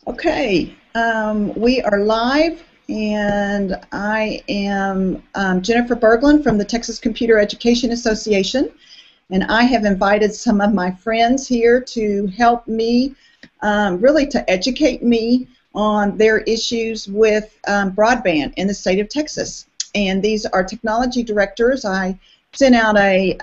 Okay, we are live, and I am Jennifer Berglund from the Texas Computer Education Association, and I have invited some of my friends here to help me, really to educate me on their issues with broadband in the state of Texas. And these are technology directors. I sent out a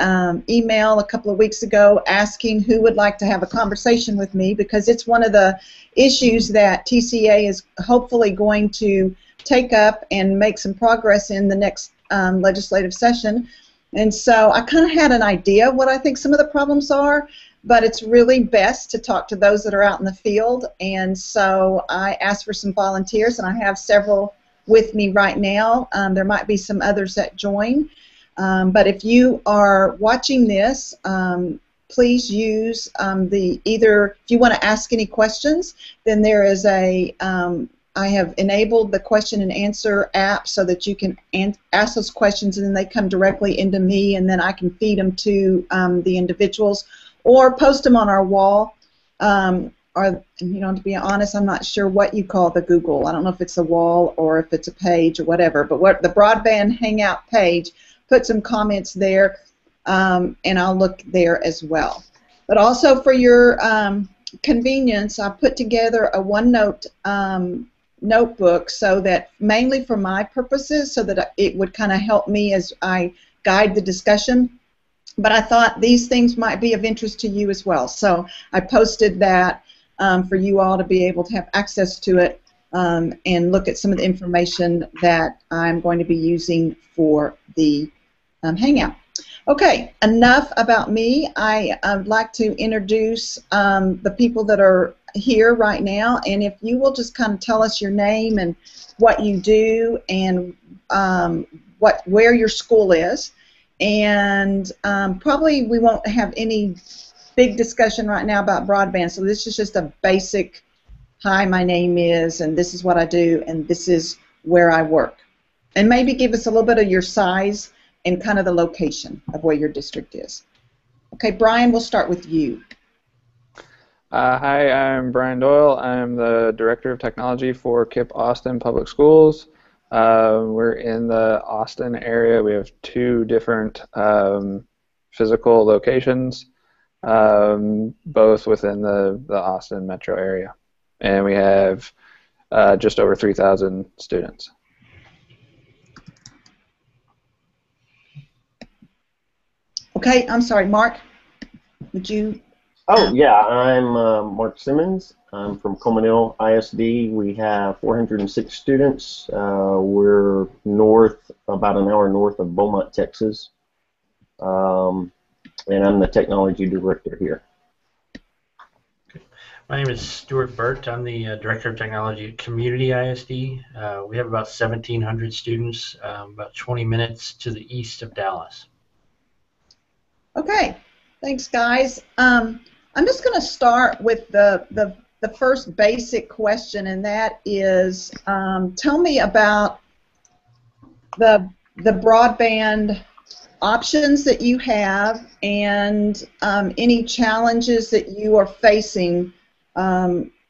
email a couple of weeks ago asking who would like to have a conversation with me, because it's one of the issues that TCA is hopefully going to take up and make some progress in the next legislative session. And so I kind of had an idea of what I think some of the problems are, but it's really best to talk to those that are out in the field. And so I asked for some volunteers, and I have several with me right now. There might be some others that join. But if you are watching this, please use if you want to ask any questions, then there is I have enabled the question and answer app so that you can ask those questions and then they come directly into me, and then I can feed them to the individuals or post them on our wall. Or, to be honest, I'm not sure what you call the Google. I don't know if it's a wall or if it's a page or whatever, but what the Broadband Hangout page, put some comments there, and I'll look there as well. But also for your convenience, I put together a OneNote notebook, so that mainly for my purposes, so that it would kind of help me as I guide the discussion. But I thought these things might be of interest to you as well. So I posted that for you all to be able to have access to it and look at some of the information that I'm going to be using for the Hangout. Okay, enough about me. I would like to introduce the people that are here right now, and if you will just kind of tell us your name and what you do and where your school is, and probably we won't have any big discussion right now about broadband, so this is just a basic, hi, my name is, and this is what I do, and this is where I work. And maybe give us a little bit of your size and kind of the location of where your district is. Okay, Brian, we'll start with you. Hi, I'm Brian Doyle. I'm the Director of Technology for KIPP Austin Public Schools. We're in the Austin area. We have two different physical locations, both within the Austin metro area. And we have just over 3,000 students. Okay, I'm sorry, Mark, would you? Oh, yeah, I'm Mark Simmons. I'm from Comanille ISD. We have 406 students. We're north, about an hour north of Beaumont, Texas. And I'm the technology director here. My name is Stuart Burt. I'm the Director of Technology at Community ISD. We have about 1,700 students, about 20 minutes to the east of Dallas. Okay, thanks, guys. I'm just going to start with the first basic question, and that is, tell me about the broadband options that you have and any challenges that you are facing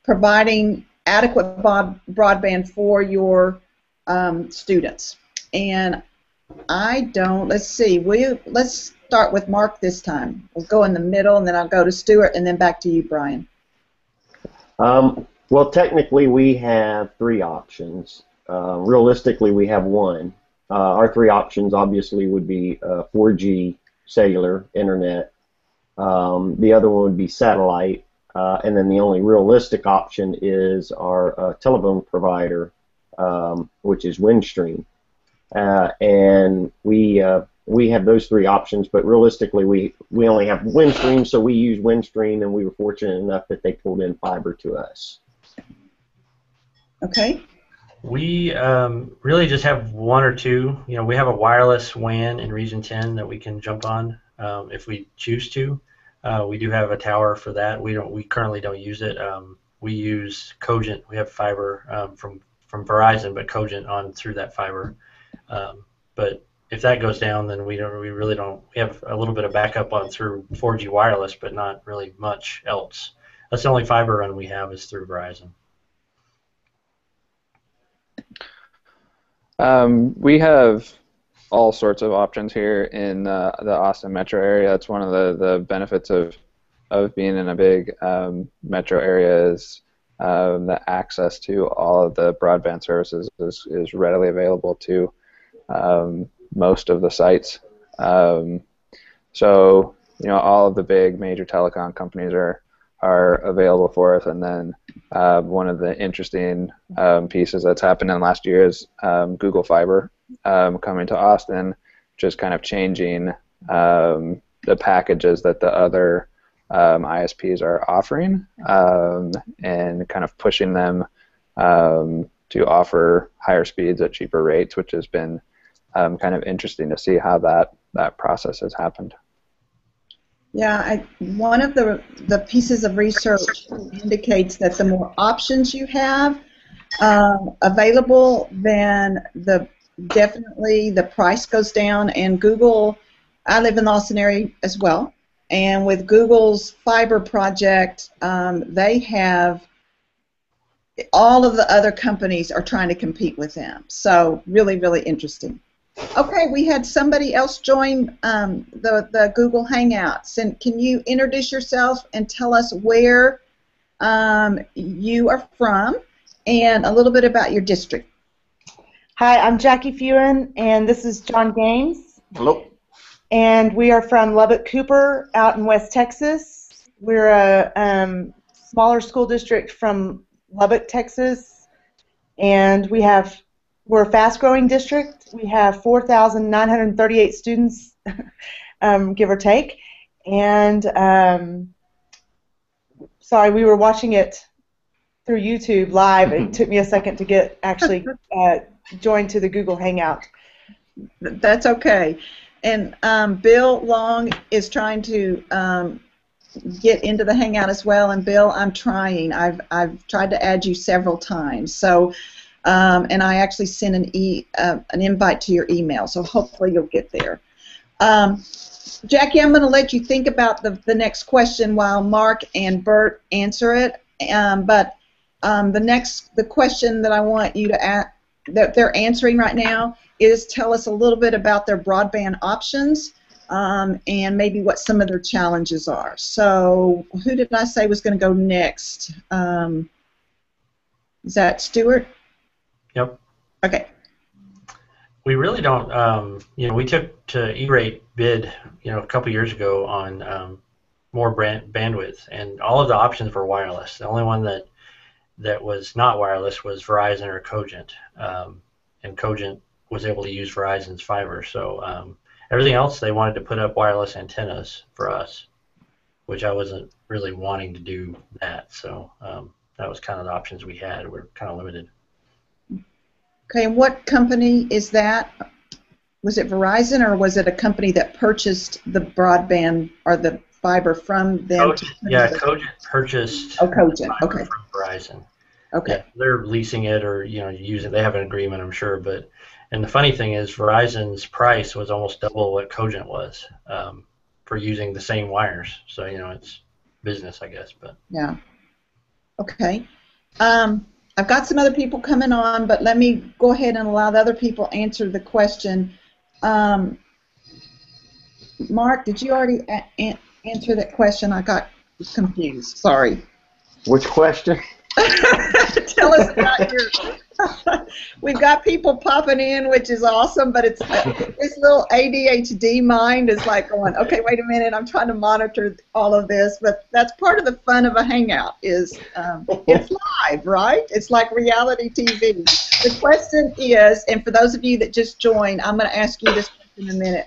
providing adequate broadband for your students. And let's see, let's start with Mark this time. We'll go in the middle, and then I'll go to Stuart, and then back to you, Brian. Well, technically we have three options. Realistically, we have one. Our three options obviously would be 4G cellular internet. The other one would be satellite. And then the only realistic option is our telephone provider, which is Windstream. And we have those three options, but realistically we only have Windstream, so we use Windstream, and we were fortunate enough that they pulled in fiber to us. Okay. We really just have one or two. We have a wireless WAN in Region 10 that we can jump on if we choose to. We do have a tower for that. We currently don't use it. We use Cogent. We have fiber from Verizon, but Cogent on through that fiber. But if that goes down, then we really don't. We have a little bit of backup on through 4G wireless, but not really much else. That's the only fiber run we have is through Verizon. We have all sorts of options here in the Austin metro area. That's one of the benefits of being in a big metro area is the access to all of the broadband services is readily available to most of the sites. So all of the big major telecom companies are available for us, and then one of the interesting pieces that's happened in the last year is Google Fiber coming to Austin, just kind of changing the packages that the other ISPs are offering and kind of pushing them to offer higher speeds at cheaper rates, which has been kind of interesting to see how that process has happened. Yeah, one of the pieces of research indicates that the more options you have available, then definitely the price goes down. And Google, I live in the Austin area as well, and with Google's fiber project, they have all of the other companies are trying to compete with them. So really, really interesting. Okay, we had somebody else join the Google Hangouts. And can you introduce yourself and tell us where you are from and a little bit about your district? Hi, I'm Jackie Fewen, and this is John Gaines. Hello. And we are from Lubbock Cooper out in West Texas. We're a smaller school district from Lubbock, Texas, and we're a fast-growing district. We have 4,938 students, give or take. And sorry, we were watching it through YouTube live. It took me a second to get actually joined to the Google Hangout. That's okay. And Bill Long is trying to get into the Hangout as well. And Bill, I'm trying. I've tried to add you several times. So. And I actually sent an invite to your email, so hopefully you'll get there. Jackie, I'm going to let you think about the next question while Mark and Bert answer it. But the question that I want you to that they're answering right now is tell us a little bit about their broadband options and maybe what some of their challenges are. So who did I say was going to go next? Is that Stuart? Yep. Okay. We really don't, we took to E-Rate bid, a couple years ago on more bandwidth, and all of the options were wireless. The only one that was not wireless was Verizon or Cogent, and Cogent was able to use Verizon's fiber. So everything else, they wanted to put up wireless antennas for us, which I wasn't really wanting to do that. So that was kind of the options we had. We're kind of limited. Okay, and what company is that? Was it Verizon, or was it a company that purchased the broadband or the fiber from them? Cogent purchased. Oh, Cogent. Okay. From Verizon. Okay. Yeah, they're leasing it or use it. They have an agreement, I'm sure. And the funny thing is, Verizon's price was almost double what Cogent was for using the same wires. So it's business, I guess. But yeah. Okay. I've got some other people coming on, but let me go ahead and allow the other people answer the question. Mark, did you already answer that question? I got confused. Sorry. Which question? Tell us about your... We've got people popping in, which is awesome, but it's this little ADHD mind is like going, okay, wait a minute, I'm trying to monitor all of this, but that's part of the fun of a Hangout is it's live, right? It's like reality TV. The question is, and for those of you that just joined, I'm going to ask you this question in a minute,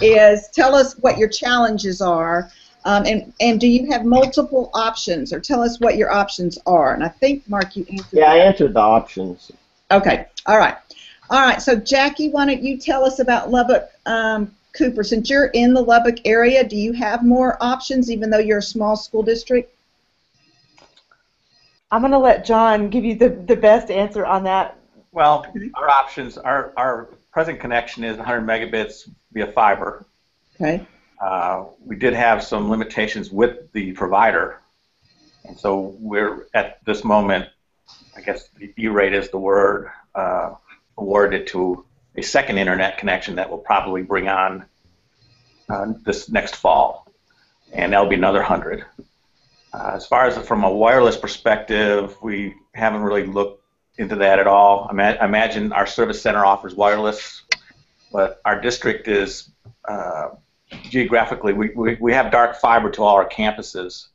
is tell us what your challenges are. And do you have multiple options, or tell us what your options are? And I think, Mark, you answered that. I answered the options. Okay. All right. All right. So, Jackie, why don't you tell us about Lubbock Cooper? Since you're in the Lubbock area, do you have more options, even though you're a small school district? I'm going to let John give you the best answer on that. Well, our options, our present connection is 100 megabits via fiber. Okay. We did have some limitations with the provider, and so we're at this moment, I guess the E-rate is the word, awarded it to a second internet connection that we'll probably bring on this next fall, and that'll be another 100. As far as from a wireless perspective, we haven't really looked into that at all. I imagine our service center offers wireless, but our district is geographically, we have dark fiber to all our campuses,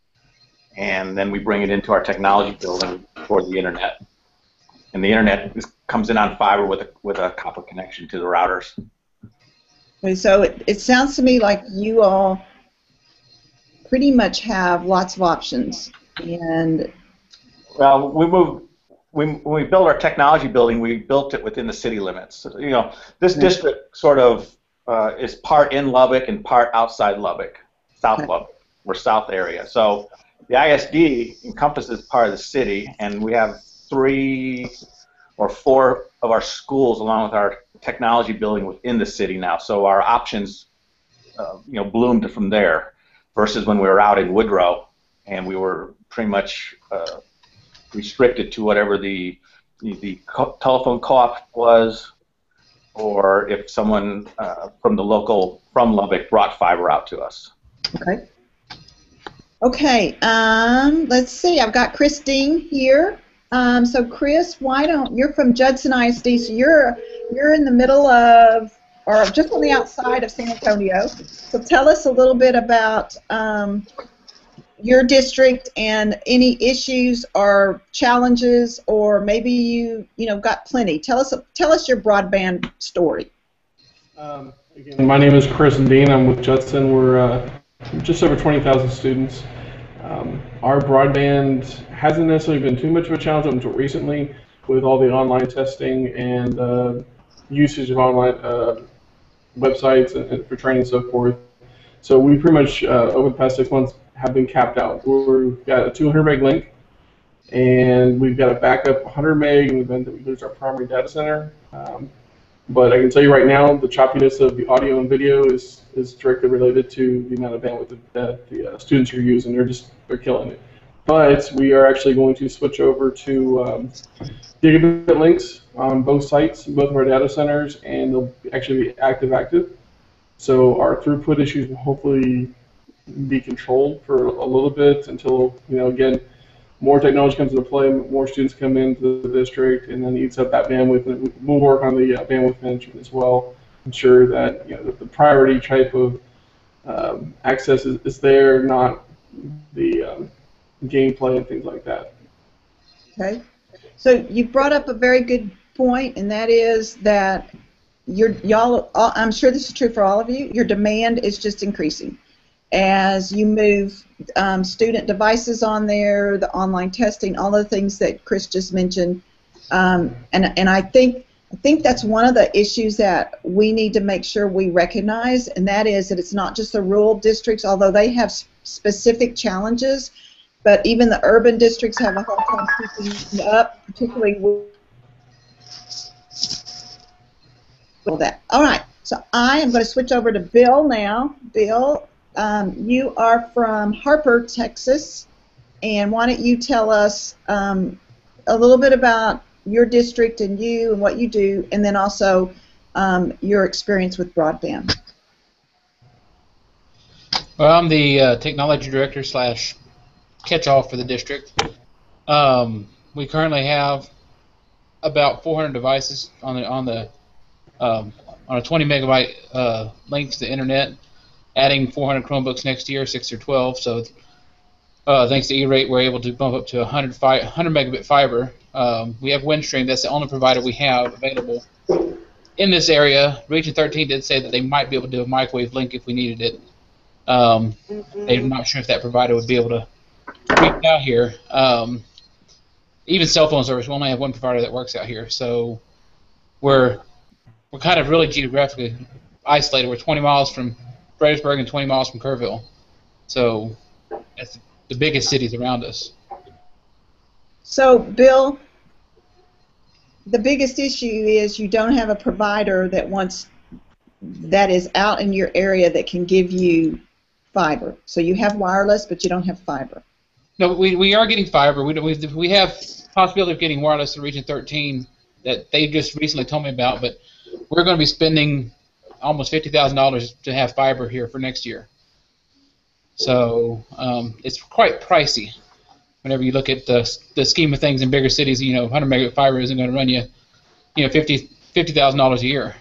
and then we bring it into our technology building for the internet. And the internet comes in on fiber with a copper connection to the routers. Okay, so it sounds to me like you all pretty much have lots of options. And well, when we built our technology building, we built it within the city limits. So, you know, this district sort of is part in Lubbock and part outside Lubbock, South Lubbock, or South area. So the ISD encompasses part of the city, and we have 3 or 4 of our schools along with our technology building within the city now. So our options, you know, bloomed from there versus when we were out in Woodrow and we were pretty much restricted to whatever the telephone co-op was, or if someone from Lubbock brought fiber out to us. okay. Okay, let's see. I've got Christine here. So Chris, you're from Judson ISD, so you're in the middle of, or just on the outside of San Antonio. So tell us a little bit about your district and any issues or challenges, or maybe you got plenty. Tell us your broadband story. Again, my name is Chris and Dean. I'm with Judson. We're just over 20,000 students. Our broadband hasn't necessarily been too much of a challenge up until recently with all the online testing and usage of online websites and for training and so forth. So we pretty much, over the past 6 months, have been capped out. We've got a 200 meg link, and we've got a backup 100 meg in the event that we lose our primary data center. But I can tell you right now, the choppiness of the audio and video is directly related to the amount of bandwidth that the students are using. They're killing it. But we are actually going to switch over to gigabit links on both sites, both of our data centers, and they'll actually be active. So our throughput issues will hopefully be controlled for a little bit until, again, more technology comes into play, more students come into the district, and then eats up that bandwidth. And we'll work on the bandwidth management as well, ensure that the priority type of access is there, not the gameplay and things like that. Okay, so you brought up a very good point, and that is that I'm sure this is true for all of you. Your demand is just increasing as you move student devices on there, the online testing, all the things that Chris just mentioned, and I think that's one of the issues that we need to make sure we recognize, and that is that it's not just the rural districts, although they have specific challenges, but even the urban districts have a hard time keeping up, particularly with that. All right, so I am going to switch over to Bill now. Bill, you are from Harper, Texas, and why don't you tell us a little bit about your district and you and what you do, and then also your experience with broadband. Well, I'm the technology director / catch-all for the district. We currently have about 400 devices on a 20 megabyte link to the internet, adding 400 Chromebooks next year, 6 or 12. So thanks to E-Rate, we're able to bump up to 100 megabit fiber. We have Windstream. That's the only provider we have available in this area. Region 13 did say that they might be able to do a microwave link if we needed it. I'm not sure if that provider would be able to reach out here. Even cell phone service, we only have one provider that works out here. So we're kind of really geographically isolated. We're 20 miles from Fredericksburg and 20 miles from Kerrville. So that's the biggest cities around us. So, Bill, the biggest issue is you don't have a provider that is out in your area that can give you fiber. So you have wireless, but you don't have fiber. No, we are getting fiber. We have possibility of getting wireless in Region 13 that they just recently told me about, but we're going to be spending almost $50,000 to have fiber here for next year. So it's quite pricey. Whenever you look at the scheme of things in bigger cities, 100 megabit fiber isn't going to run you, $50,000 a year.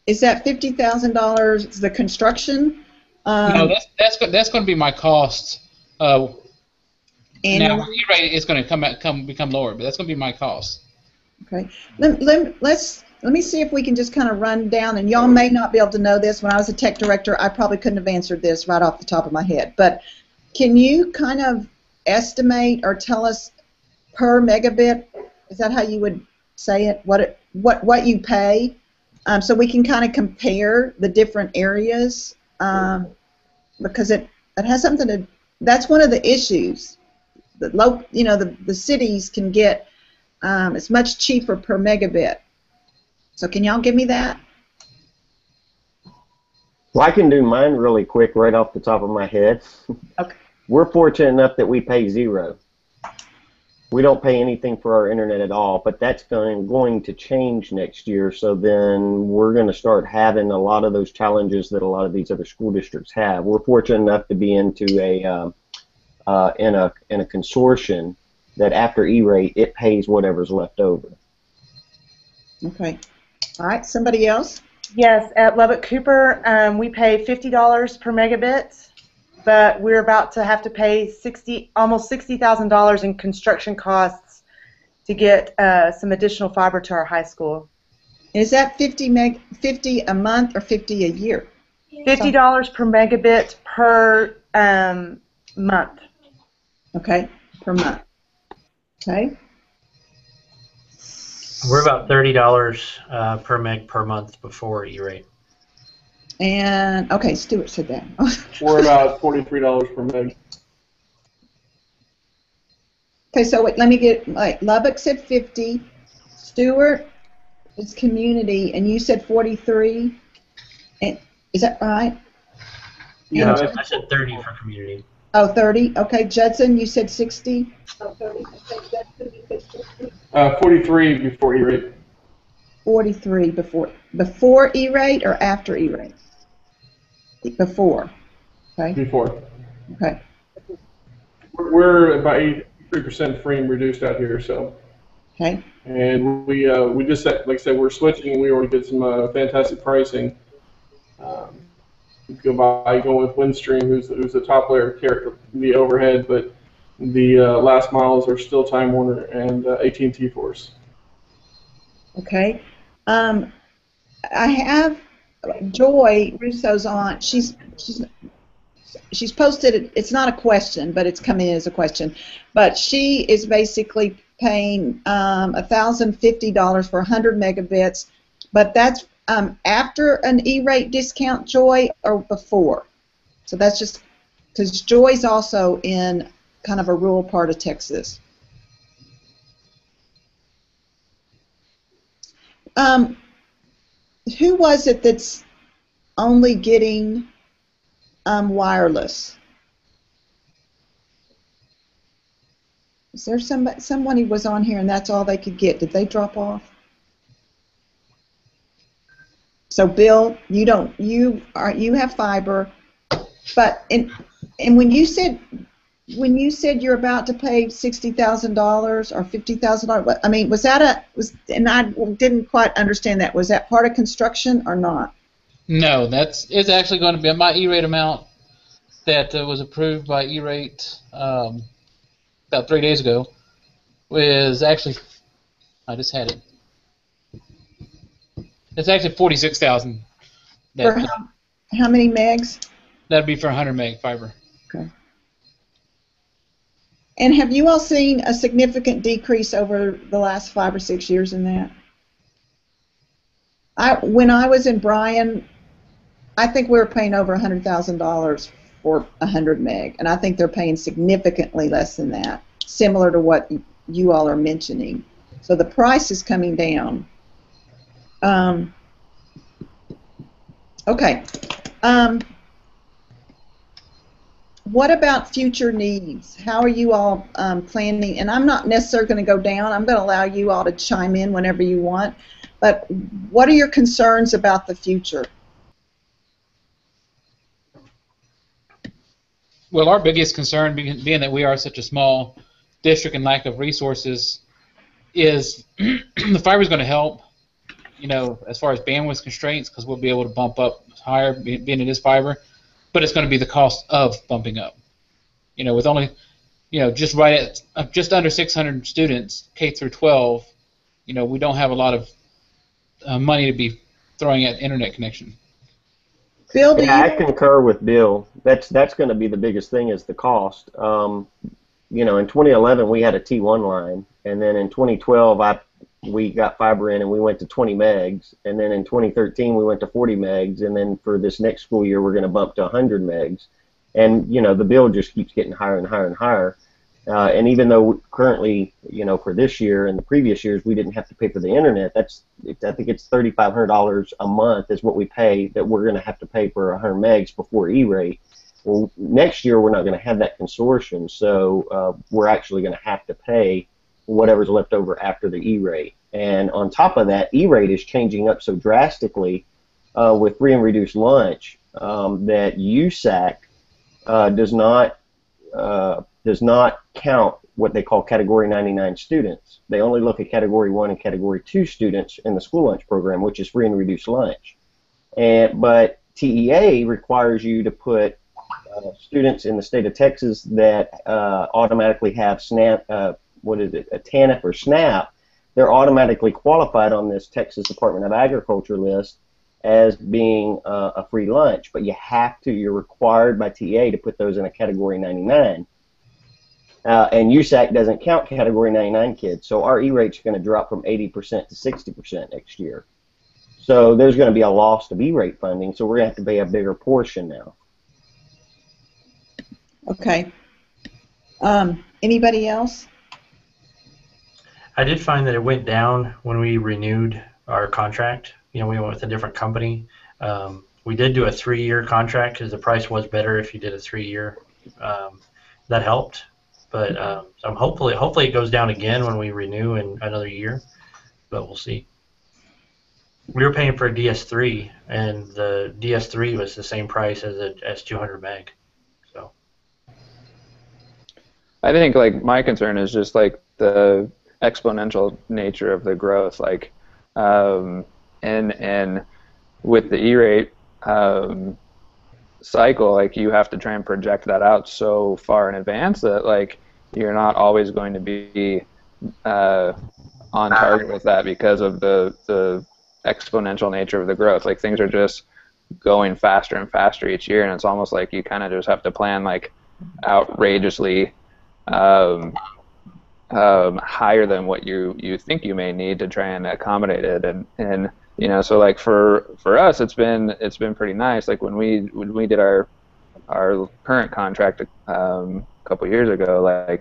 Is that $50,000 the construction? No, that's going to be my cost. Now, Annually? E-rate is going to become lower, but that's going to be my cost. Okay. Let me see if we can just kind of run down, and y'all may not be able to know this. When I was a tech director, I probably couldn't have answered this right off the top of my head. But can you kind of estimate or tell us per megabit? Is that how you would say it? What you pay, so we can kind of compare the different areas, because it has something to. That's one of the issues. The cities can get it's much cheaper per megabit. So can y'all give me that? Well, I can do mine really quick right off the top of my head. Okay. We're fortunate enough that we pay zero. We don't pay anything for our internet at all, but that's going to change next year. So then we're going to start having a lot of those challenges that a lot of these other school districts have. We're fortunate enough to be into in a consortium that after E-rate it pays whatever's left over. Okay. All right. Somebody else? Yes, at Lubbock Cooper, we pay $50 per megabit, but we're about to have to pay almost $60,000 in construction costs to get some additional fiber to our high school. Is that 50 a month or 50 a year? $50 per megabit per month. Okay, per month. Okay. We're about $30 per meg per month before E-rate. And okay, Stuart said that. We're about $43 per meg. Okay, so wait, let me get Lubbock said 50, Stuart is community, and you said 43. And is that right? Yeah, I said 30 for community. Oh, 30. Okay, Judson, you said 60. Oh, 30. Okay, Judson, you said 60. 43 before E-rate. 43 before E-rate or after E-rate? Before. Okay. Before. Okay. We're about 83% free and reduced out here, so. Okay. And we just, like I said, we're switching, and we already did some fantastic pricing. Going with Windstream, who's the top layer character, the overhead, but the last miles are still Time Warner and AT&T for us. Okay. I have Joy Russo's on. She's posted it. It's not a question, but it's coming in as a question. But she is basically paying $1,050 for 100 megabits, but that's after an E-rate discount, Joy, or before? So that's just because Joy's also in kind of a rural part of Texas. Who was it that's only getting wireless? Is there someone who was on here and that's all they could get? Did they drop off? So Bill, you have fiber, but and when you said you're about to pay $60,000 or $50,000, I mean, and I didn't quite understand that. Was that part of construction or not? No, it's actually going to be my E-rate amount that was approved by E-rate about 3 days ago. Was actually, I just had it. It's actually 46,000. For how many megs? That'd be for 100 meg fiber. Okay. And have you all seen a significant decrease over the last 5 or 6 years in that? When I was in Bryan, I think we were paying over $100,000 for 100 meg, and I think they're paying significantly less than that, similar to what you all are mentioning. So the price is coming down. Okay. what about future needs? How are you all planning? And I'm not necessarily going to go down. I'm going to allow you all to chime in whenever you want. But what are your concerns about the future? Well, our biggest concern, being that we are such a small district and lack of resources, is the fiber is going to help, as far as bandwidth constraints, because we'll be able to bump up higher, being it is fiber, but it's going to be the cost of bumping up. With only, just right at just under 600 students, K through 12, we don't have a lot of money to be throwing at internet connection. Bill, do Yeah, I you? concur with Bill. That's going to be the biggest thing is the cost. In 2011 we had a T1 line, and then in 2012 we got fiber in and we went to 20 megs, and then in 2013 we went to 40 megs, and then for this next school year we're going to bump to 100 megs, and the bill just keeps getting higher and higher and higher. And even though currently, for this year and the previous years we didn't have to pay for the internet, I think it's $3,500 a month is what we pay that we're going to have to pay for 100 megs before E-rate. Well, next year we're not going to have that consortium, so we're actually going to have to pay whatever's left over after the E-rate. And on top of that, E-rate is changing up so drastically with free and reduced lunch that USAC does not count what they call Category 99 students. They only look at Category 1 and Category 2 students in the school lunch program, which is free and reduced lunch. But TEA requires you to put students in the state of Texas that automatically have SNAP, a TANF or SNAP. They're automatically qualified on this Texas Department of Agriculture list as being a free lunch, but you're required by TEA to put those in a Category 99. And USAC doesn't count Category 99 kids, so our E-rate's going to drop from 80% to 60% next year. So there's going to be a loss of E-rate funding, so we're going to have to pay a bigger portion now. Okay. Anybody else? I did find that it went down when we renewed our contract. We went with a different company. We did do a 3-year contract because the price was better if you did a 3-year. That helped, but I'm hopefully it goes down again when we renew in another year, but we'll see. We were paying for a DS3, and the DS3 was the same price as 200 meg. So I think my concern is just the exponential nature of the growth, and with the E-rate cycle, you have to try and project that out so far in advance that you're not always going to be on target with that because of the exponential nature of the growth. Things are just going faster and faster each year, and it's almost like you kind of just have to plan outrageously higher than what you think you may need to try and accommodate it, and so for us it's been pretty nice. When we did our current contract a couple years ago,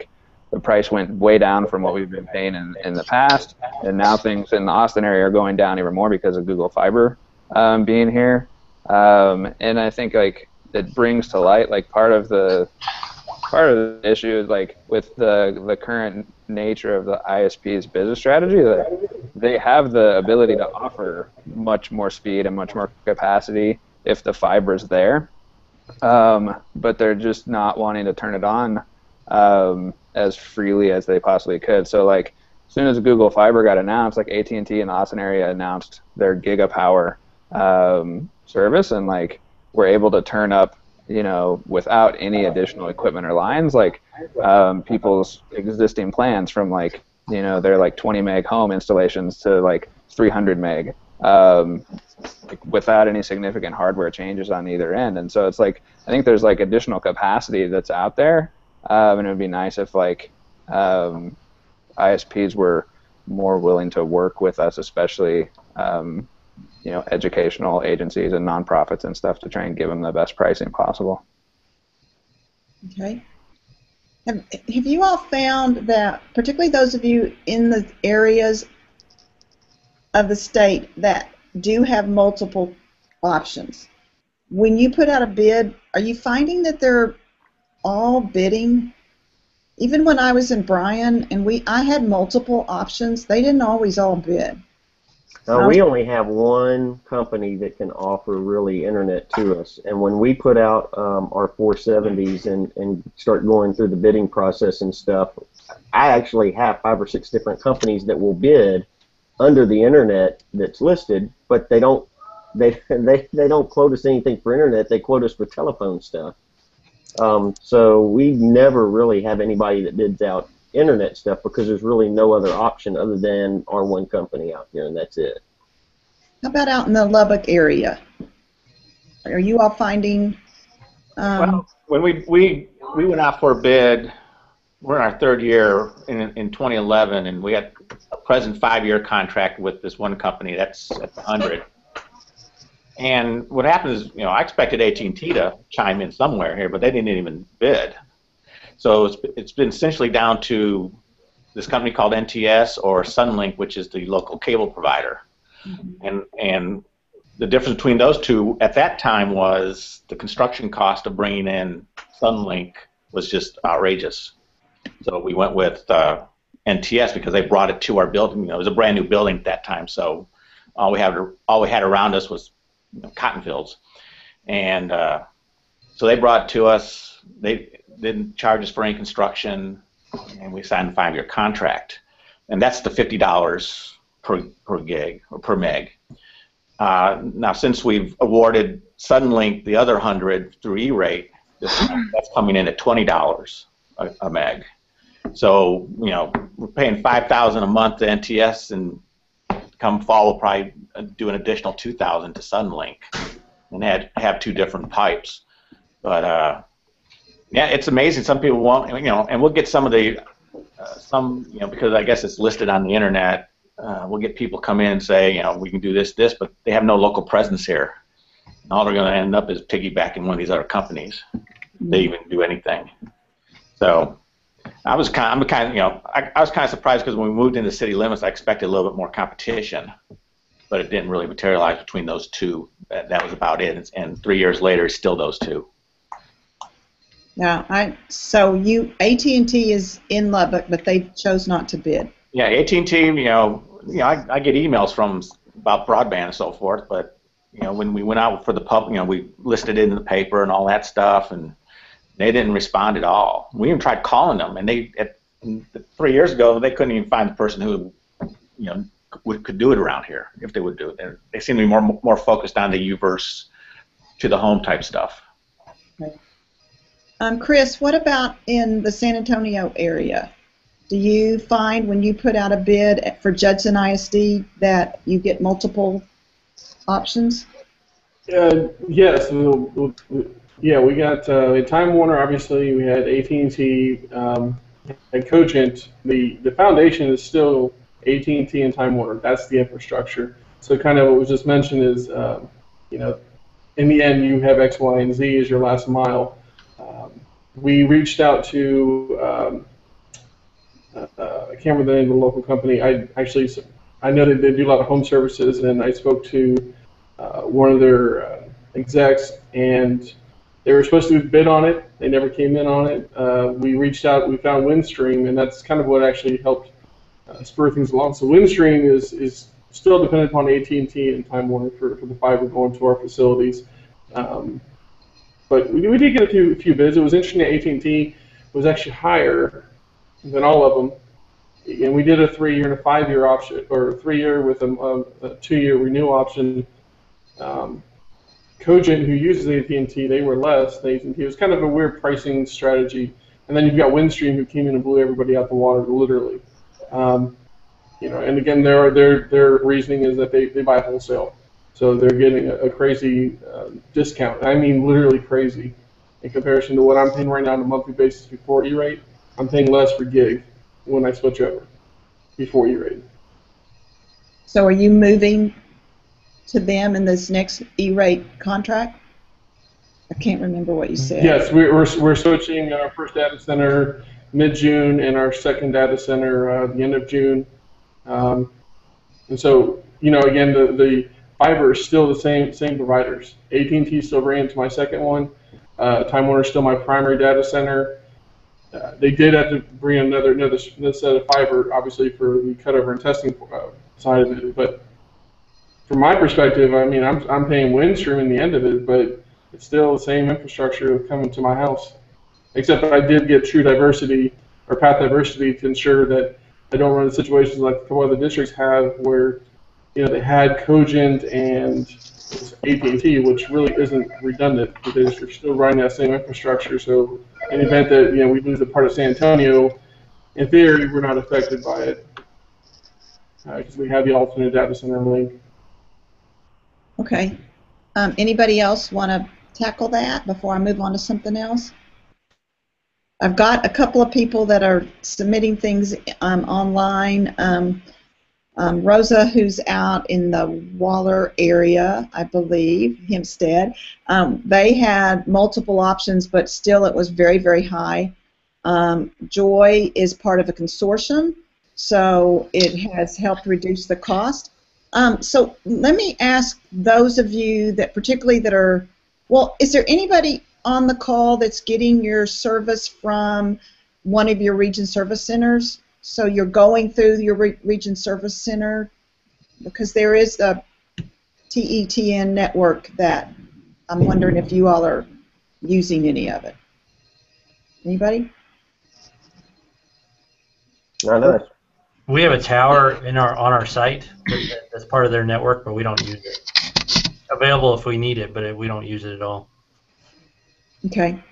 the price went way down from what we've been paying in the past, and now things in the Austin area are going down even more because of Google Fiber being here, and I think it brings to light part of the issue is with the current nature of the ISP's business strategy, that they have the ability to offer much more speed and much more capacity if the fiber is there, but they're just not wanting to turn it on as freely as they possibly could. So as soon as Google Fiber got announced, AT&T in the Austin area announced their GigaPower service, and we're able to turn up without any additional equipment or lines, people's existing plans from their 20 meg home installations to 300 meg without any significant hardware changes on either end. And so it's I think there's additional capacity that's out there, and it would be nice if ISPs were more willing to work with us, especially educational agencies and nonprofits and stuff, to try and give them the best pricing possible. Okay. Have you all found that, particularly those of you in the areas of the state that do have multiple options, when you put out a bid, are you finding that they're all bidding? Even when I was in Bryan and I had multiple options, they didn't always all bid. We only have one company that can offer really internet to us, and when we put out our 470s and start going through the bidding process and stuff, I actually have 5 or 6 different companies that will bid under the internet that's listed, but they don't quote us anything for internet. They quote us for telephone stuff. So we never really have anybody that bids out internet stuff because there's really no other option other than our one company out here, and that's it. How about out in the Lubbock area? Are you all finding? Well, when we went out for a bid, we're in our 3rd year in 2011, and we had a present 5-year contract with this one company. That's at 100. And what happened is, I expected AT&T to chime in somewhere here, but they didn't even bid. So it's been essentially down to this company called NTS or Sunlink, which is the local cable provider. Mm-hmm. And the difference between those two at that time was the construction cost of bringing in Sunlink was just outrageous. So we went with NTS because they brought it to our building. It was a brand new building at that time, so all we had around us was cotton fields, and so they brought it to us. They didn't charge us for any construction, and we signed a 5-year contract, and that's the $50 per gig or per meg. Now, since we've awarded Sunlink the other 100 through E-rate, that's coming in at $20 a meg. So we're paying $5,000 a month to NTS, and come fall, we'll probably do an additional $2,000 to Sunlink, and have 2 different pipes. But yeah, it's amazing. Some people won't, and we'll get some of the because I guess it's listed on the internet. We'll get people come in and say, we can do this, but they have no local presence here. And all they're going to end up is piggybacking one of these other companies. They even do anything. So I was kind of surprised because when we moved into city limits, I expected a little bit more competition, but it didn't really materialize between those two. That was about it. And 3 years later, it's still those two. Yeah. So AT&T is in Lubbock, but they chose not to bid. Yeah, AT&T. I get emails from about broadband and so forth, but when we went out for the public, we listed it in the paper and all that stuff, and they didn't respond at all. We even tried calling them, and 3 years ago they couldn't even find the person who could do it around here if they would do it. They seem to be more focused on the U-verse to the home type stuff. Okay. Chris, what about in the San Antonio area? Do you find when you put out a bid for Judson ISD that you get multiple options? Yes. Yeah, we got Time Warner. Obviously, we had AT&T and Cogent. The foundation is still AT&T and Time Warner. That's the infrastructure. So kind of what was just mentioned is, in the end, you have X, Y, and Z as your last mile. We reached out to I can't remember the name of the local company. I know that they do a lot of home services, and I spoke to one of their execs, and they were supposed to bid on it. They never came in on it. We reached out. We found Windstream, and that's kind of what actually helped spur things along. So Windstream is still dependent upon AT&T and Time Warner for the fiber going to our facilities. But we did get a few bids. It was interesting that AT&T was actually higher than all of them, and we did a 3-year and a 5-year option, or a 3-year with a 2-year renewal option. Cogent, who uses AT&T, they were less than AT&T. It was kind of a weird pricing strategy. And then you've got Windstream, who came in and blew everybody out the water, literally. And again, their reasoning is that they buy wholesale, so they're getting a crazy discount. I mean, literally crazy in comparison to what I'm paying right now on a monthly basis before E-rate. I'm paying less for gig when I switch over before E-rate. So are you moving to them in this next E-rate contract? I can't remember what you said. Yes, we're switching our first data center mid-June and our second data center the end of June. And so, again, the fiber is still the same providers. AT&T still ran to my second one. Time Warner is still my primary data center. They did have to bring another set of fiber, obviously, for the cutover and testing side of it. But from my perspective, I mean, I'm paying Windstream in the end of it, but it's still the same infrastructure coming to my house. Except that I did get true diversity or path diversity to ensure that I don't run into situations like a couple other districts have, where they had Cogent and AT&T, which really isn't redundant because you're still running that same infrastructure. So in the event that we lose a part of San Antonio, in theory, we're not affected by it because we have the alternate data center link. Okay. Anybody else want to tackle that before I move on to something else? I've got a couple of people that are submitting things online. Rosa, who's out in the Waller area, I believe, Hempstead, they had multiple options, but still it was very, very high. Joy is part of a consortium, so it has helped reduce the cost. So let me ask those of you that particularly that are, well, is there anybody on the call that's getting your service from one of your region service centers? So you're going through your region service center, because there is the TETN network that I'm wondering if you all are using any of it. Anybody? Not us. We have a tower on our site that's part of their network, but we don't use it. Available if we need it, but we don't use it at all. Okay.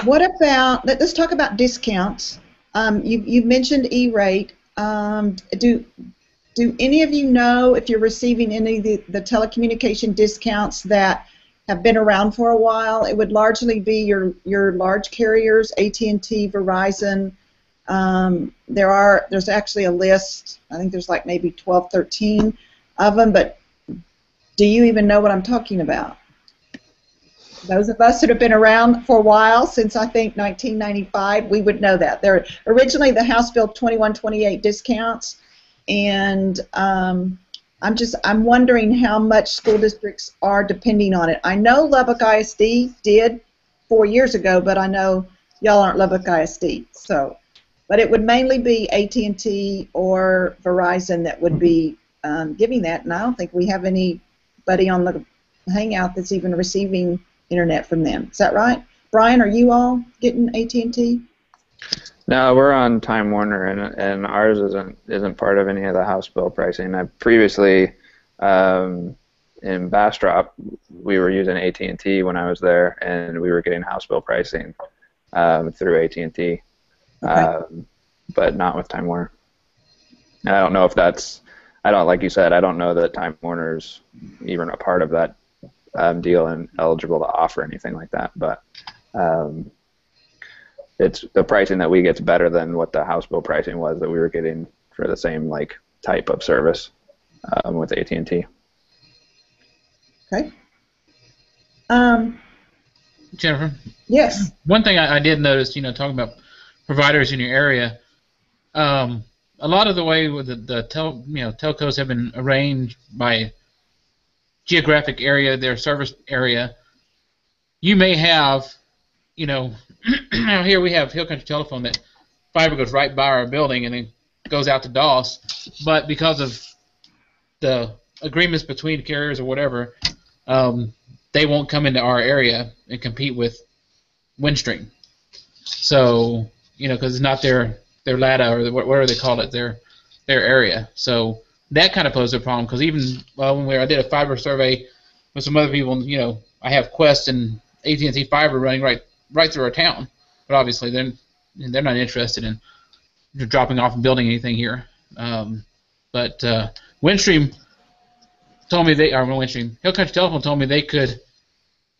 What about, let's talk about discounts. You mentioned E-rate. Do any of you know if you're receiving any of the telecommunication discounts that have been around for a while? It would largely be your large carriers, AT&T, Verizon. There's actually a list. I think there's like maybe 12, 13 of them, but do you even know what I'm talking about? Those of us that have been around for a while, since I think 1995, we would know that. They're originally the House Bill 2128 discounts, and I'm wondering how much school districts are depending on it. I know Lubbock ISD did 4 years ago, but I know y'all aren't Lubbock ISD, so. But it would mainly be AT&T or Verizon that would be giving that, and I don't think we have anybody on the Hangout that's even receiving internet from them. Is that right? Brian, are you all getting AT&T? No, we're on Time Warner, and ours isn't part of any of the House bill pricing. I previously in Bastrop, we were using AT&T when I was there, and we were getting House bill pricing through AT&T, Okay. but not with Time Warner. And I don't know if that's, like you said, I don't know that Time Warner's even a part of that deal and eligible to offer anything like that, but it's the pricing that we get's better than what the House bill pricing was that we were getting for the same type of service with AT&T. Okay. Jennifer? Yes. One thing I did notice, talking about providers in your area, a lot of the way with the telcos have been arranged by geographic area, their service area. You may have, here we have Hill Country Telephone that fiber goes right by our building and then goes out to DOS, but because of the agreements between carriers or whatever, they won't come into our area and compete with Windstream. So, because it's not their LATA or whatever they call it, their area. So that kind of poses a problem, because even when I did a fiber survey with some other people, I have Quest and AT&T fiber running right through our town, but obviously they're not interested in dropping off and building anything here. But Windstream told me Hill Country Telephone told me they could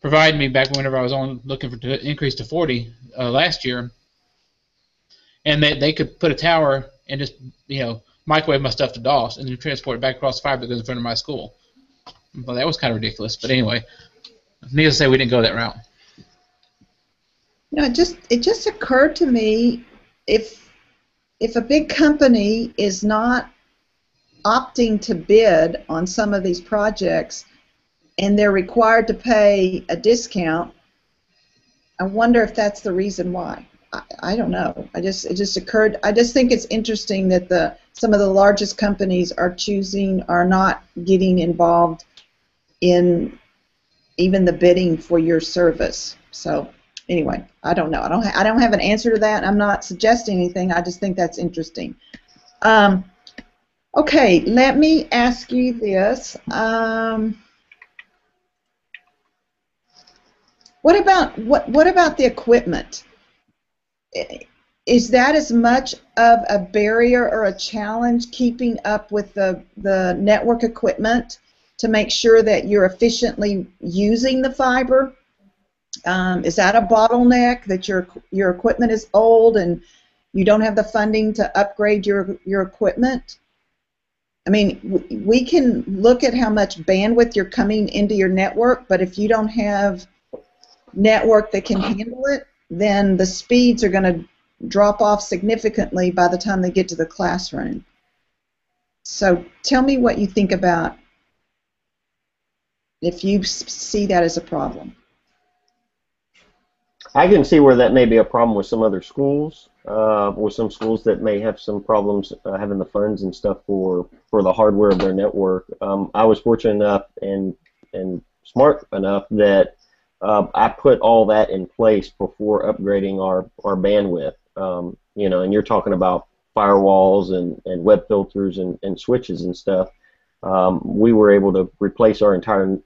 provide me back whenever I was looking to increase to 40 last year, and they could put a tower and just microwave my stuff to DOS and then transport it back across the fiber that goes in front of my school. Well, that was kind of ridiculous, but anyway, needless to say, we didn't go that route. It just occurred to me, if a big company is not opting to bid on some of these projects, and they're required to pay a discount. I wonder if that's the reason why. I don't know. It just occurred. I just think it's interesting that some of the largest companies are not getting involved in even the bidding for your service. So anyway, I don't know. I don't have an answer to that. I'm not suggesting anything. I just think that's interesting. Okay, let me ask you this. What about the equipment? Is that as much of a barrier or a challenge keeping up with the network equipment to make sure that you're efficiently using the fiber? Is that a bottleneck, that your equipment is old and you don't have the funding to upgrade your equipment? I mean, we can look at how much bandwidth you're coming into your network, but if you don't have network that can handle it, then the speeds are going to drop off significantly by the time they get to the classroom. So tell me what you think about if you see that as a problem. I can see where that may be a problem with some other schools, or some schools that may have some problems having the funds and stuff for the hardware of their network. I was fortunate enough and smart enough that I put all that in place before upgrading our bandwidth. You know, and you're talking about firewalls and web filters and switches and stuff. We were able to replace our entire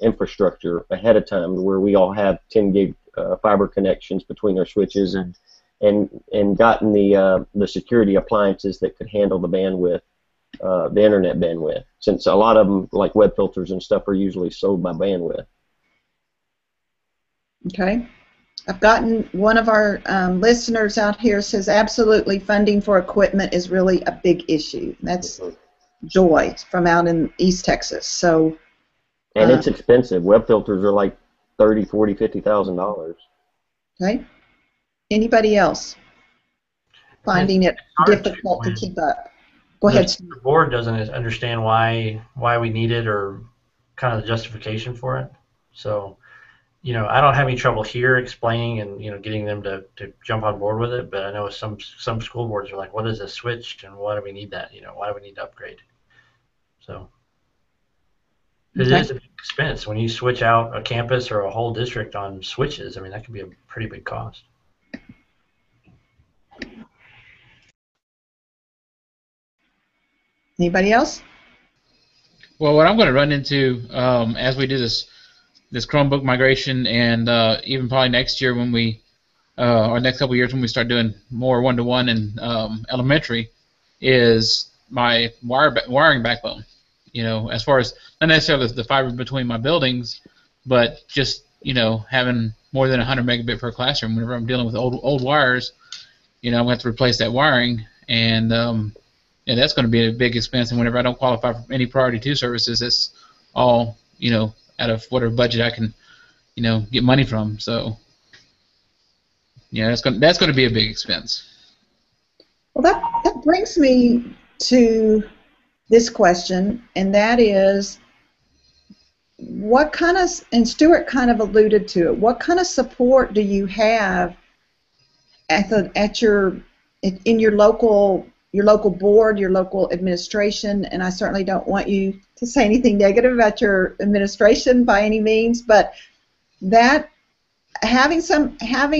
infrastructure ahead of time, where we all have 10 gig fiber connections between our switches, and gotten the security appliances that could handle the bandwidth, the internet bandwidth, since a lot of them, like web filters and stuff, are usually sold by bandwidth. Okay. I've gotten one of our listeners out here says absolutely funding for equipment is really a big issue. That's Joy from out in East Texas. So, and it's expensive. Web filters are like $30,000, $40,000, $50,000. Okay. Anybody else finding it difficult to keep up? Go ahead. The board doesn't understand why we need it, or kind of the justification for it. So, you know, I don't have any trouble here explaining and, you know, getting them to jump on board with it, but I know some school boards are like, what is a switch and why do we need that? You know, why do we need to upgrade? So it is a big expense. When you switch out a campus or a whole district on switches, I mean, that could be a pretty big cost. Anybody else? Well, what I'm going to run into as we do this Chromebook migration, and even probably next year when or next couple of years when we start doing more one-to-one in elementary, is my wiring backbone. You know, as far as not necessarily the fiber between my buildings, but just, you know, having more than 100 megabit per classroom. Whenever I'm dealing with old wires, you know, I'm going to have to replace that wiring, and that's going to be a big expense. And whenever I don't qualify for any priority 2 services, it's all, you know, out of whatever budget I can, you know, get money from. So, yeah, that's going to be a big expense. Well, that brings me to this question, and that is, what kind of, and Stuart kind of alluded to it, what kind of support do you have in your local board, your local administration? And I certainly don't want you to say anything negative about your administration by any means, but that having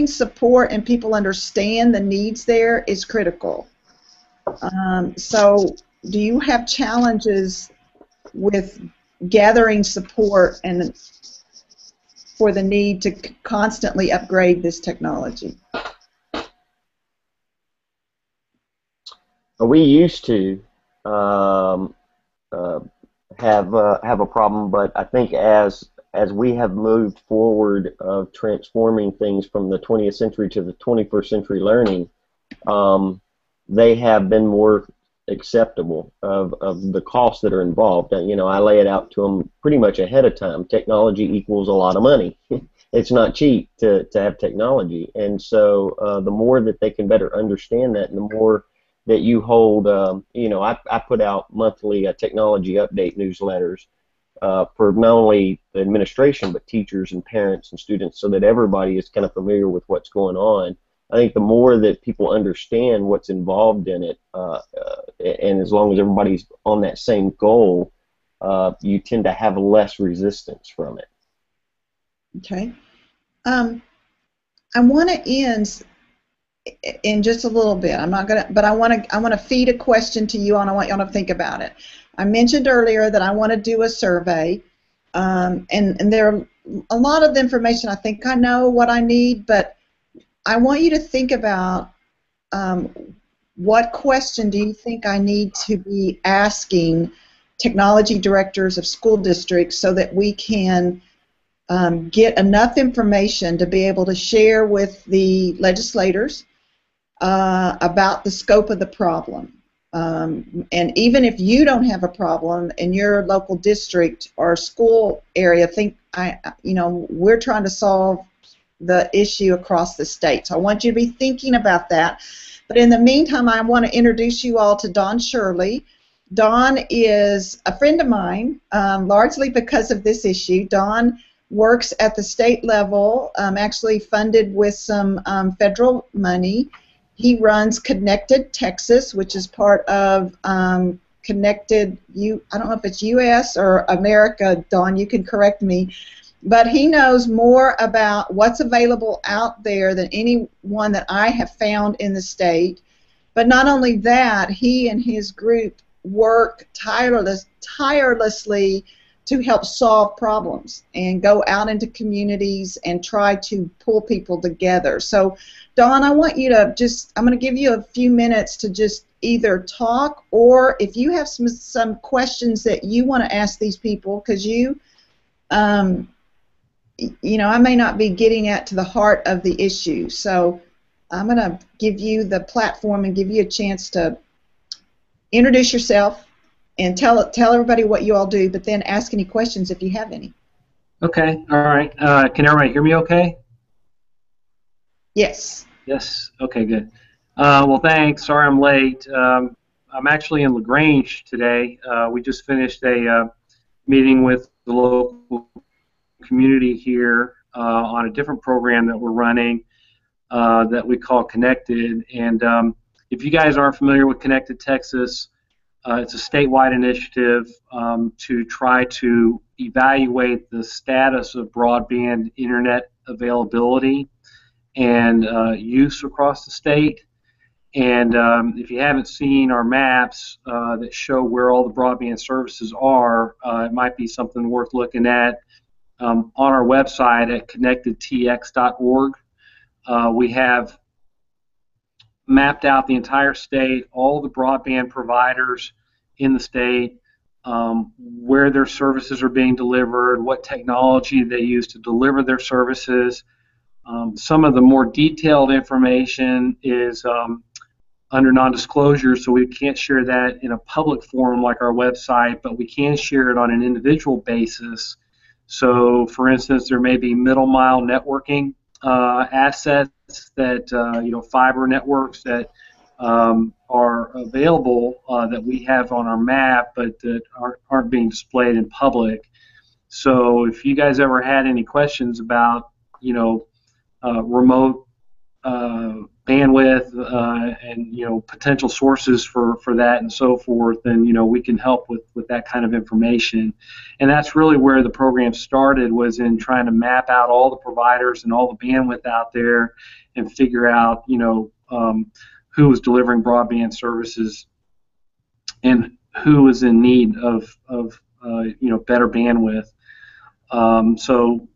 support and people understand the needs there is critical. So do you have challenges with gathering support and for the need to constantly upgrade this technology? We used to have a problem, but I think as we have moved forward of transforming things from the 20th century to the 21st century learning, they have been more acceptable of the costs that are involved. You know, I lay it out to them pretty much ahead of time. Technology equals a lot of money. It's not cheap to have technology, and so the more that they can better understand that, and the more that you hold, you know, I put out monthly technology update newsletters for not only the administration but teachers and parents and students, so that everybody is kind of familiar with what's going on. I think the more that people understand what's involved in it, and as long as everybody's on that same goal, you tend to have less resistance from it. Okay. I want to end in just a little bit. I'm not gonna, but I want to feed a question to you, and I want y'all to think about it. I mentioned earlier that I want to do a survey, and there are a lot of the information. I think I know what I need, but I want you to think about what question do you think I need to be asking technology directors of school districts so that we can get enough information to be able to share with the legislators about the scope of the problem. And even if you don't have a problem in your local district or school area, we're trying to solve the issue across the state. So I want you to be thinking about that. But in the meantime, I want to introduce you all to Don Shirley. Don is a friend of mine, largely because of this issue. Don works at the state level, actually funded with some federal money. He runs Connected Texas, which is part of Connected, I don't know if it's U.S. or America, Don, you can correct me, but he knows more about what's available out there than anyone that I have found in the state. But not only that, he and his group work tirelessly to help solve problems and go out into communities and try to pull people together. So, Dawn, I want you to I'm going to give you a few minutes to just either talk, or if you have some questions that you want to ask these people, because I may not be getting to the heart of the issue. So I'm going to give you the platform and give you a chance to introduce yourself and tell everybody what you all do, but then ask any questions if you have any. Okay, all right. Can everybody hear me okay? Yes. Yes, okay, good. Well, thanks. Sorry I'm late. I'm actually in LaGrange today. We just finished a meeting with the local community here on a different program that we're running that we call Connected. And if you guys aren't familiar with Connected Texas, it's a statewide initiative to try to evaluate the status of broadband internet availability and use across the state. And if you haven't seen our maps that show where all the broadband services are, it might be something worth looking at. On our website at connectedtx.org, we have mapped out the entire state, all the broadband providers in the state, where their services are being delivered, what technology they use to deliver their services. Some of the more detailed information is under non-disclosure, so we can't share that in a public forum like our website, but we can share it on an individual basis. So, for instance, there may be middle mile networking assets that, fiber networks that are available that we have on our map, but that aren't being displayed in public. So, if you guys ever had any questions about, remote bandwidth and potential sources for that and so forth, then we can help with that kind of information. And that's really where the program started, was in trying to map out all the providers and all the bandwidth out there and figure out who was delivering broadband services and who was in need of better bandwidth. So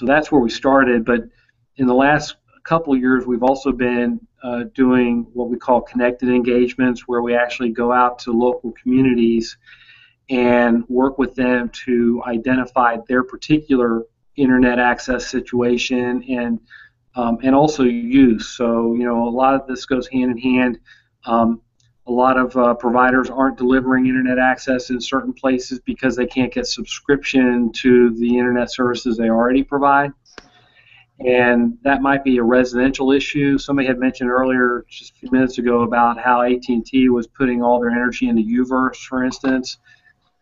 that's where we started. But in the last couple of years, we've also been doing what we call connected engagements, where we actually go out to local communities and work with them to identify their particular internet access situation and also use. So a lot of this goes hand in hand. A lot of providers aren't delivering internet access in certain places because they can't get subscription to the internet services they already provide. And that might be a residential issue. Somebody had mentioned earlier, just a few minutes ago, about how AT&T was putting all their energy into UVerse, for instance.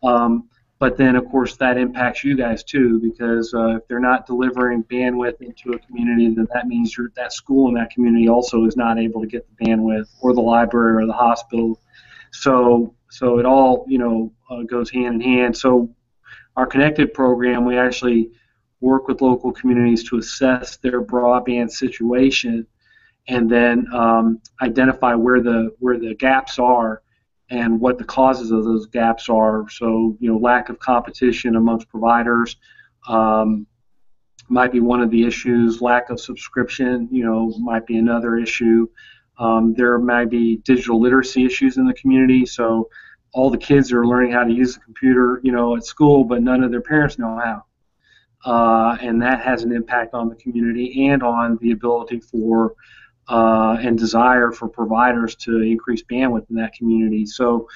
But But then, of course, that impacts you guys too, because if they're not delivering bandwidth into a community, then that means that school in that community also is not able to get the bandwidth, or the library, or the hospital. So it all, goes hand in hand. So our Connected program, we actually work with local communities to assess their broadband situation, and then identify where the gaps are and what the causes of those gaps are. So, lack of competition amongst providers might be one of the issues. Lack of subscription, might be another issue. There might be digital literacy issues in the community. So all the kids are learning how to use the computer, at school, but none of their parents know how. And that has an impact on the community and on the ability for and desire for providers to increase bandwidth in that community. So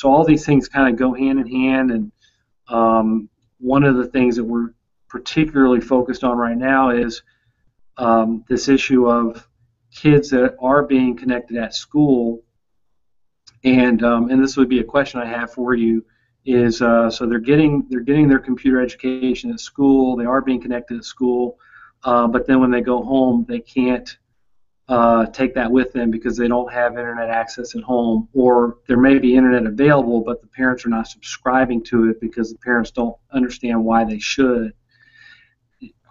all these things kind of go hand in hand. And one of the things that we're particularly focused on right now is this issue of kids that are being connected at school. And this would be a question I have for you. Is so they're getting their computer education at school. They are being connected at school, but then when they go home, they can't take that with them because they don't have internet access at home, or there may be internet available, but the parents are not subscribing to it because the parents don't understand why they should.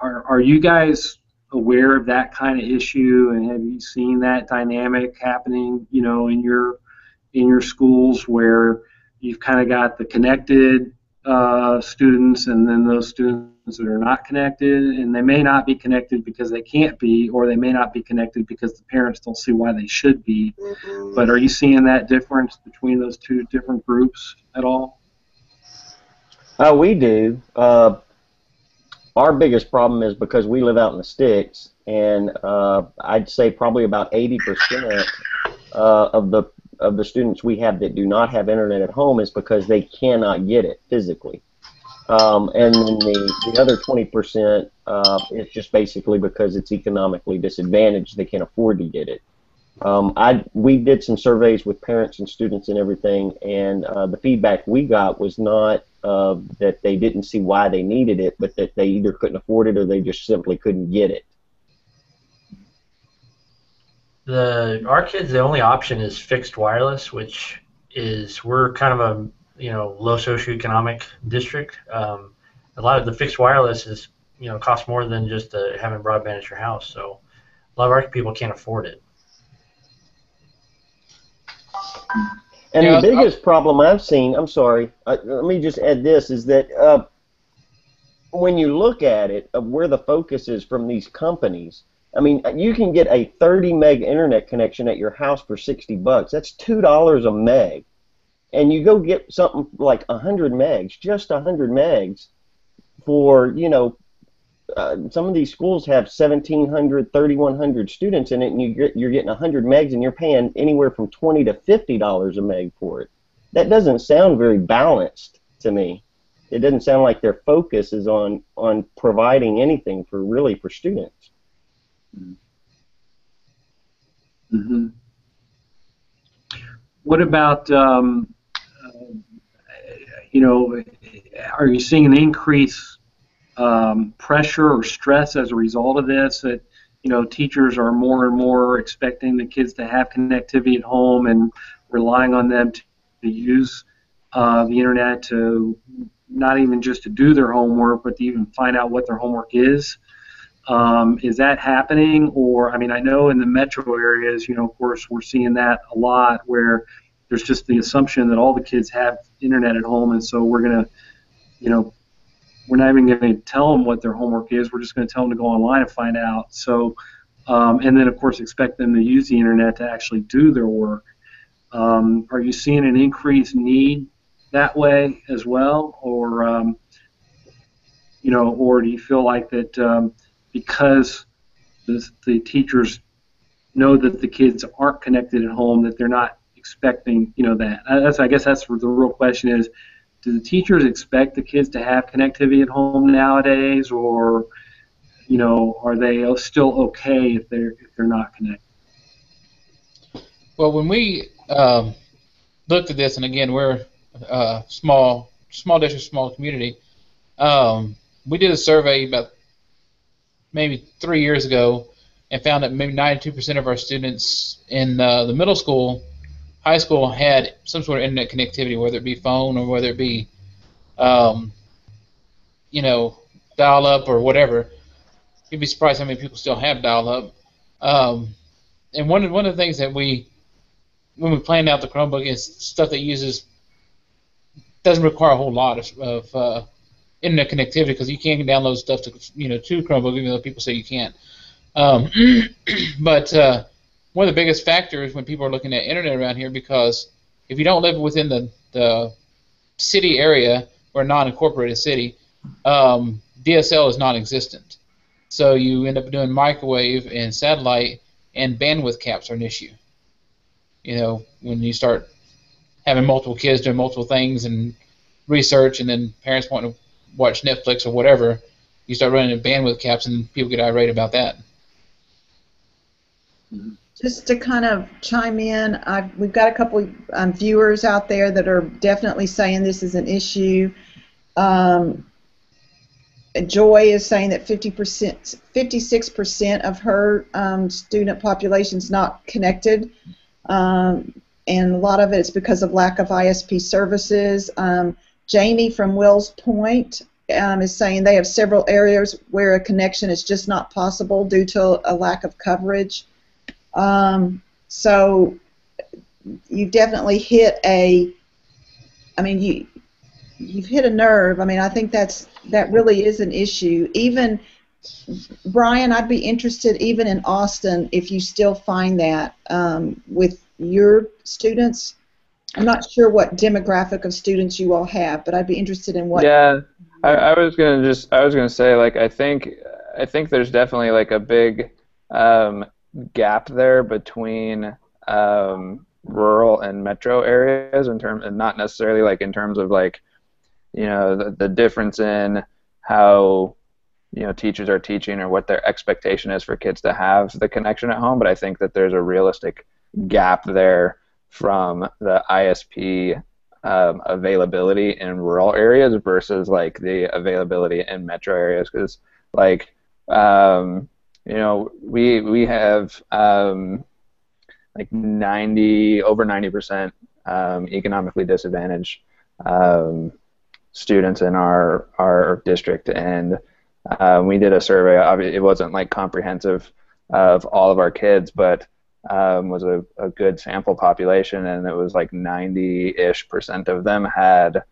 Are you guys aware of that kind of issue, and have you seen that dynamic happening, in your schools, where you've kind of got the connected students, and then those students that are not connected, and they may not be connected because they can't be, or they may not be connected because the parents don't see why they should be. But are you seeing that difference between those two different groups at all? We do. Our biggest problem is because we live out in the sticks, and I'd say probably about 80% of the students we have that do not have internet at home is because they cannot get it physically. And then the other 20% is just basically because it's economically disadvantaged. They can't afford to get it. We did some surveys with parents and students and everything, and the feedback we got was not that they didn't see why they needed it, but that they either couldn't afford it or they just simply couldn't get it. Our kids, the only option is fixed wireless, which is, we're kind of a low socioeconomic district. A lot of the fixed wireless is costs more than just having broadband at your house. So a lot of our people can't afford it. And the biggest problem I've seen, I'm sorry, let me just add this, is that when you look at it, of where the focus is from these companies, I mean, you can get a 30 meg internet connection at your house for $60. That's $2 a meg. And you go get something like 100 megs, just 100 megs for, some of these schools have 1,700, 3,100 students in it, and you're getting 100 megs, and you're paying anywhere from $20 to $50 a meg for it. That doesn't sound very balanced to me. It doesn't sound like their focus is on providing anything for students. Mm-hmm. What about, are you seeing an increase pressure or stress as a result of this, that teachers are more and more expecting the kids to have connectivity at home and relying on them to use the internet, to not even just to do their homework, but to even find out what their homework is? Is that happening? Or, I mean, I know in the metro areas, of course, we're seeing that a lot, where there's just the assumption that all the kids have internet at home, and so we're going to, we're not even going to tell them what their homework is. We're just going to tell them to go online and find out. So, and then, of course, expect them to use the internet to actually do their work. Are you seeing an increased need that way as well? Or, or do you feel like that because the teachers know that the kids aren't connected at home, that they're not expecting, that? I guess that's where the real question is. Do the teachers expect the kids to have connectivity at home nowadays, or are they still okay if they're not connected? Well, when we looked at this, and again, we're a small small district, small community. We did a survey about maybe 3 years ago and found that maybe 92% of our students in the middle school, high school had some sort of internet connectivity, whether it be phone or whether it be, you know, dial-up or whatever. You'd be surprised how many people still have dial-up. And one of the things that when we planned out the Chromebook is stuff that doesn't require a whole lot of internet connectivity, because you can download stuff to Chromebook, even though people say you can't. But one of the biggest factors when people are looking at internet around here, because if you don't live within the city area or a non-incorporated city, DSL is non-existent. So you end up doing microwave and satellite, and bandwidth caps are an issue. You know, when you start having multiple kids doing multiple things and research, and then parents want to watch Netflix or whatever, you start running into bandwidth caps, and people get irate about that. Just to kind of chime in, we've got a couple viewers out there that are definitely saying this is an issue. Joy is saying that 56% of her student population is not connected, and a lot of it is because of lack of ISP services. Jamie from Wills Point is saying they have several areas where a connection is just not possible due to a lack of coverage. So you definitely hit you've hit a nerve. I mean, I think that really is an issue. Even, Brian, I'd be interested even in Austin if you still find that with your students. I'm not sure what demographic of students you all have, but I'd be interested in what. Yeah, I was gonna say, like, I think there's definitely like a big gap there between rural and metro areas and not necessarily like in terms of like, you know, the difference in how, you know, teachers are teaching or what their expectation is for kids to have the connection at home, but I think that there's a realistic gap there from the ISP availability in rural areas versus like the availability in metro areas, because like you know, we have like over 90% economically disadvantaged students in our district, and we did a survey. Obviously, it wasn't like comprehensive of all of our kids, but was a good sample population, and it was like 90-ish% of them had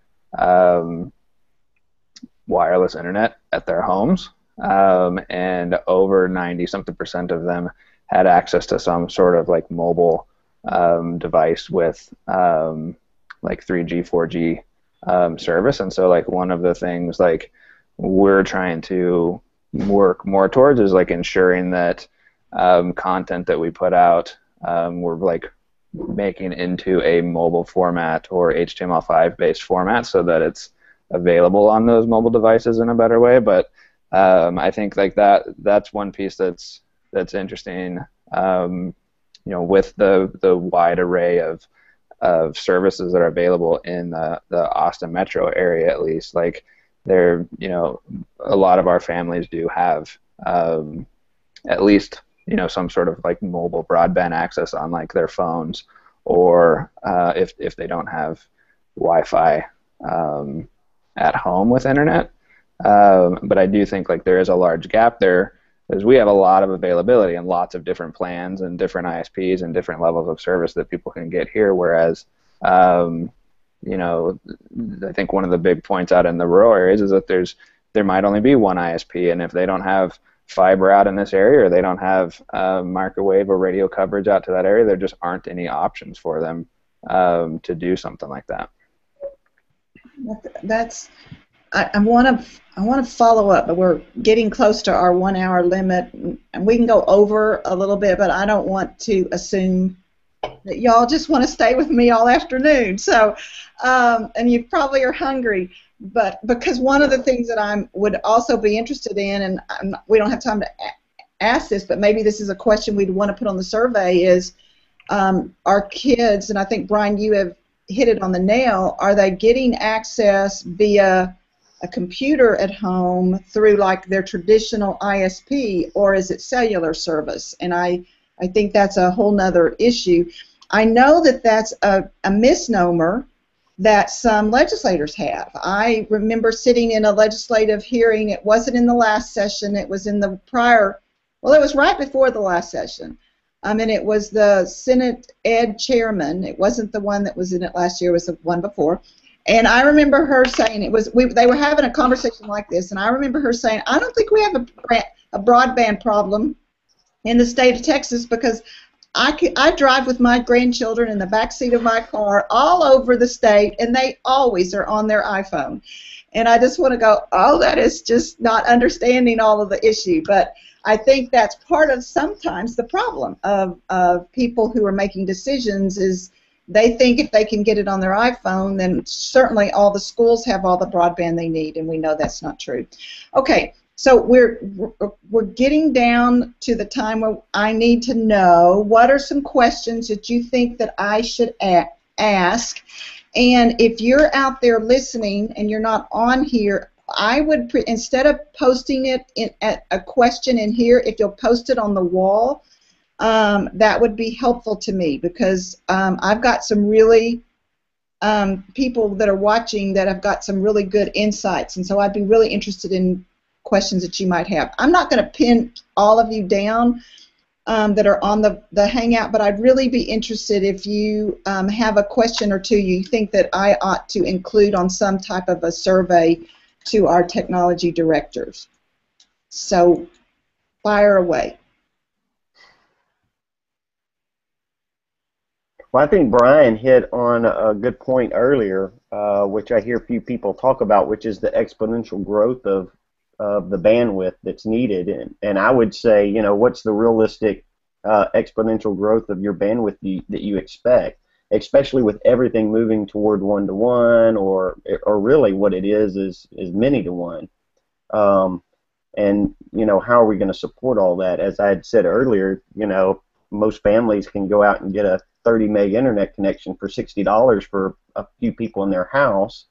wireless internet at their homes, and over 90-something% of them had access to some sort of like mobile device with like 3G, 4G service. And so like one of the things like we're trying to work more towards is like ensuring that content that we put out, we're like making into a mobile format or HTML5 based format so that it's available on those mobile devices in a better way. But I think like that's one piece that's interesting, you know, with the wide array of services that are available in the Austin metro area, at least. Like there, you know, a lot of our families do have at least, you know, some sort of like mobile broadband access on like their phones, or if they don't have Wi-Fi at home with internet. But I do think like there is a large gap there, because we have a lot of availability and lots of different plans and different ISPs and different levels of service that people can get here, whereas you know, I think one of the big points out in the rural areas is that there might only be one ISP, and if they don't have fiber out in this area, or they don't have microwave or radio coverage out to that area, there just aren't any options for them to do something like that. I want to follow up, but we're getting close to our 1 hour limit, and we can go over a little bit, but I don't want to assume that y'all just want to stay with me all afternoon. So, and you probably are hungry, but because one of the things that I would also be interested in, and we don't have time to ask this, but maybe this is a question we'd want to put on the survey, is our kids, and I think, Brian, you have hit it on the nail. Are they getting access via a computer at home through like their traditional ISP, or is it cellular service? And I think that's a whole nother issue. I know that that's a misnomer that some legislators have. I remember sitting in a legislative hearing. It wasn't in the last session. It was in the prior, well, it was right before the last session. And it was the Senate Ed chairman. It wasn't the one that was in it last year. It was the one before. And I remember her saying, they were having a conversation like this, and I remember her saying, I don't think we have a broadband problem in the state of Texas, because I drive with my grandchildren in the back seat of my car all over the state, and they always are on their iPhone. And I just want to go, oh, that is just not understanding all of the issue. But I think that's part of sometimes the problem of people who are making decisions is they think if they can get it on their iPhone, then certainly all the schools have all the broadband they need, and we know that's not true. Okay, so we're getting down to the time where I need to know what are some questions that you think that I should ask. And if you're out there listening and you're not on here, I would, instead of posting it at a question in here, if you'll post it on the wall, that would be helpful to me, because I've got some really people that are watching that have got some really good insights, and so I'd be really interested in questions that you might have. I'm not going to pin all of you down that are on the Hangout, but I'd really be interested if you have a question or two you think that I ought to include on some type of a survey to our technology directors. So fire away. Well, I think Brian hit on a good point earlier, which I hear few people talk about, which is the exponential growth of the bandwidth that's needed. And I would say, you know, what's the realistic exponential growth of your bandwidth that you expect, especially with everything moving toward one-to-one, or really what it is many-to-one. And, you know, how are we going to support all that? As I had said earlier, you know, most families can go out and get a 30 meg internet connection for $60 for a few people in their house,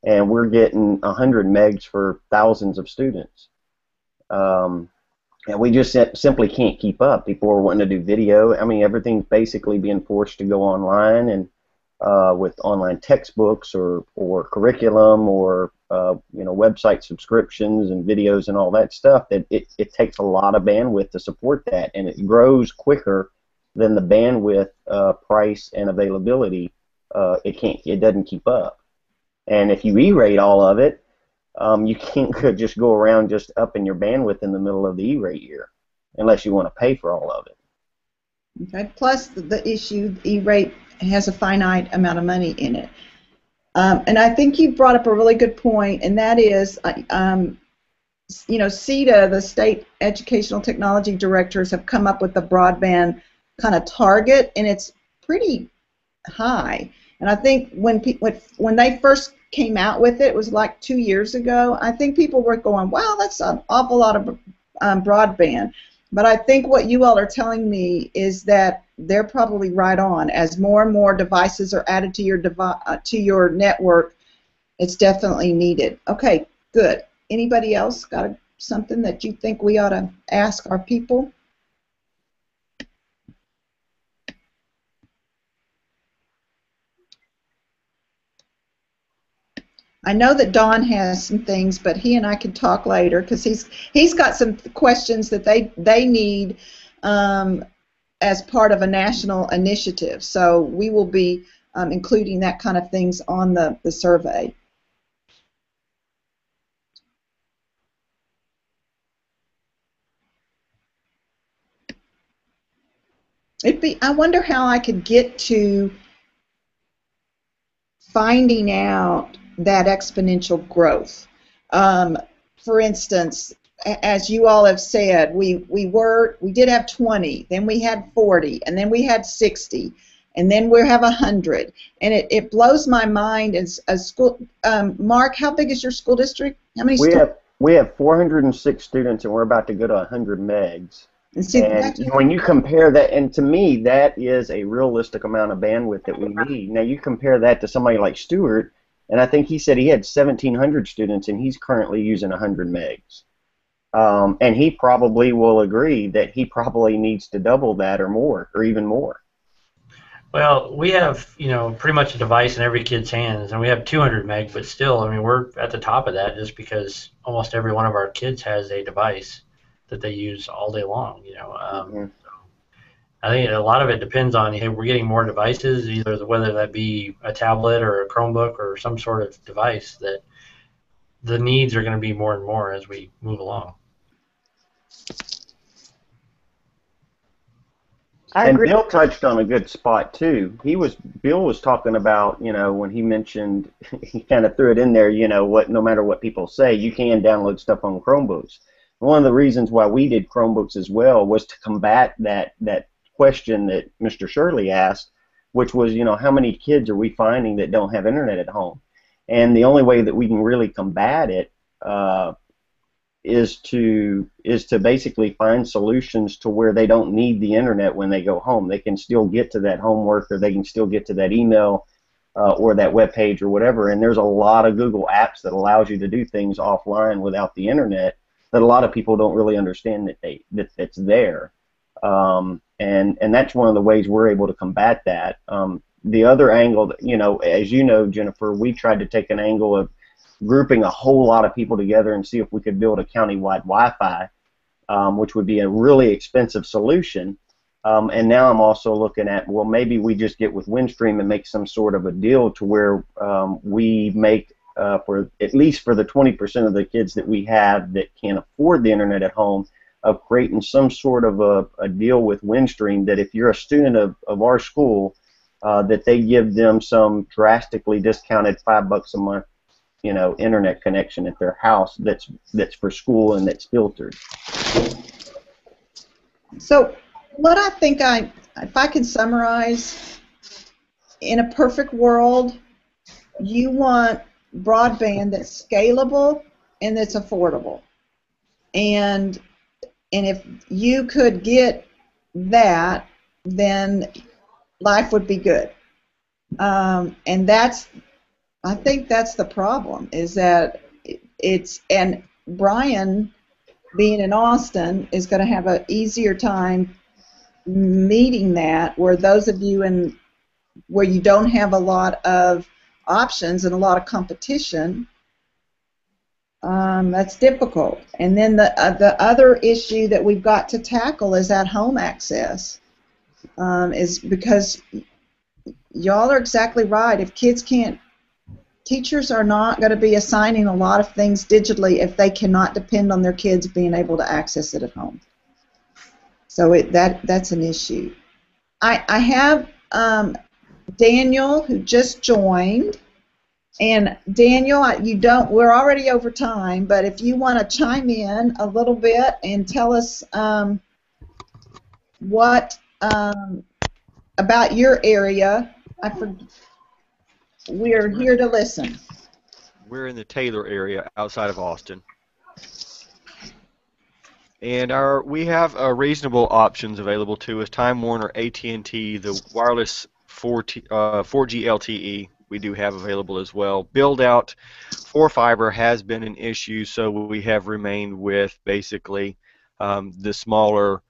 and we're getting 100 megs for thousands of students. And we just simply can't keep up. People are wanting to do video. I mean, everything's basically being forced to go online, and with online textbooks or curriculum or you know, website subscriptions and videos and all that stuff, that it takes a lot of bandwidth to support that, and it grows quicker than the bandwidth price and availability. It doesn't keep up. And if you E-rate all of it, you can't just go around just upping your bandwidth in the middle of the E-rate year, unless you want to pay for all of it. Okay. Plus the issue, E-rate has a finite amount of money in it. And I think you brought up a really good point, and that is, you know, CETA, the State Educational Technology Directors, have come up with a broadband kind of target, and it's pretty high. And I think when they first came out with it, it was like 2 years ago, I think people were going, wow, that's an awful lot of broadband. But I think what you all are telling me is that they're probably right on. As more and more devices are added to your network, it's definitely needed. Okay, good. Anybody else got something that you think we ought to ask our people? I know that Don has some things, but he and I can talk later, because he's got some questions that they need as part of a national initiative. So we will be including that kind of things on the survey. I wonder how I could get to finding out that exponential growth. For instance, as you all have said, we did have 20, then we had 40, and then we had 60, and then we have 100, and it blows my mind as a school. Mark, how big is your school district? How many? We have 406 students, and we're about to go to 100 megs. And see, And when you compare that, and to me, that is a realistic amount of bandwidth that we need. Now, you compare that to somebody like Stewart, and I think he said he had 1,700 students, and he's currently using 100 megs. And he probably will agree that he probably needs to double that or more, or even more. Well, we have, pretty much a device in every kid's hands, and we have 200 meg, but still, I mean, we're at the top of that just because almost every one of our kids has a device that they use all day long, Mhm. I think a lot of it depends on, hey, we're getting more devices, either whether that be a tablet or a Chromebook or some sort of device, that the needs are going to be more and more as we move along. I And agree. Bill touched on a good spot too. Bill was talking about, when he mentioned, he kind of threw it in there, no matter what people say, you can download stuff on Chromebooks. One of the reasons why we did Chromebooks as well was to combat that question that Mr. Shirley asked, which was, how many kids are we finding that don't have internet at home? And the only way that we can really combat it is to basically find solutions to where they don't need the internet when they go home. They can still get to that homework, or they can still get to that email or that web page or whatever. And there's a lot of Google apps that allows you to do things offline without the internet that a lot of people don't really understand that's there. And that's one of the ways we're able to combat that. The other angle, as you know, Jennifer, we tried to take an angle of grouping a whole lot of people together and see if we could build a county-wide Wi-Fi, which would be a really expensive solution. And now I'm also looking at, well, maybe we just get with Windstream and make some sort of a deal to where we make, for at least for the 20% of the kids that we have that can't afford the internet at home, of creating some sort of a deal with Windstream that if you're a student of our school, that they give them some drastically discounted $5 a month internet connection at their house that's for school and that's filtered. So what I think if I can summarize, in a perfect world, you want broadband that's scalable and that's affordable. And if you could get that, then life would be good. And I think that's the problem, is that and Brian, being in Austin, is going to have an easier time meeting that, where those of you where you don't have a lot of options and a lot of competition, that's difficult. And then the other issue that we've got to tackle is at-home access, is because y'all are exactly right. If kids can't, teachers are not going to be assigning a lot of things digitally if they cannot depend on their kids being able to access it at home. So that's an issue. I have Daniel, who just joined. And Daniel, we're already over time, but if you want to chime in a little bit and tell us what about your area, we're here to listen. We're in the Taylor area outside of Austin. And we have reasonable options available to us. Time Warner, AT&T, the wireless 4G LTE we do have available as well. Build out for fiber has been an issue, so we have remained with basically the smaller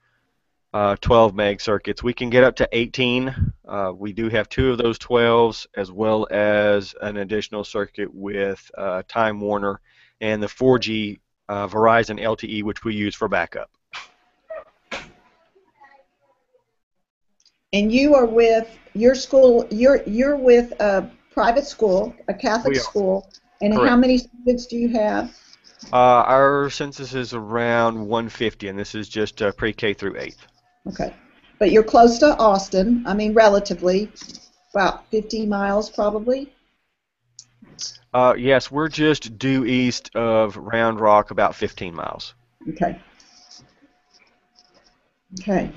12 meg circuits. We can get up to 18. We do have 2 of those 12s, as well as an additional circuit with Time Warner and the 4G Verizon LTE, which we use for backup. And you are with your school. You're with a private school, a Catholic school. And Correct. How many students do you have? Our census is around 150, and this is just pre-K through 8th. Okay, but you're close to Austin. I mean, relatively, about 50 miles probably. Yes, we're just due east of Round Rock, about 15 miles. Okay. Okay.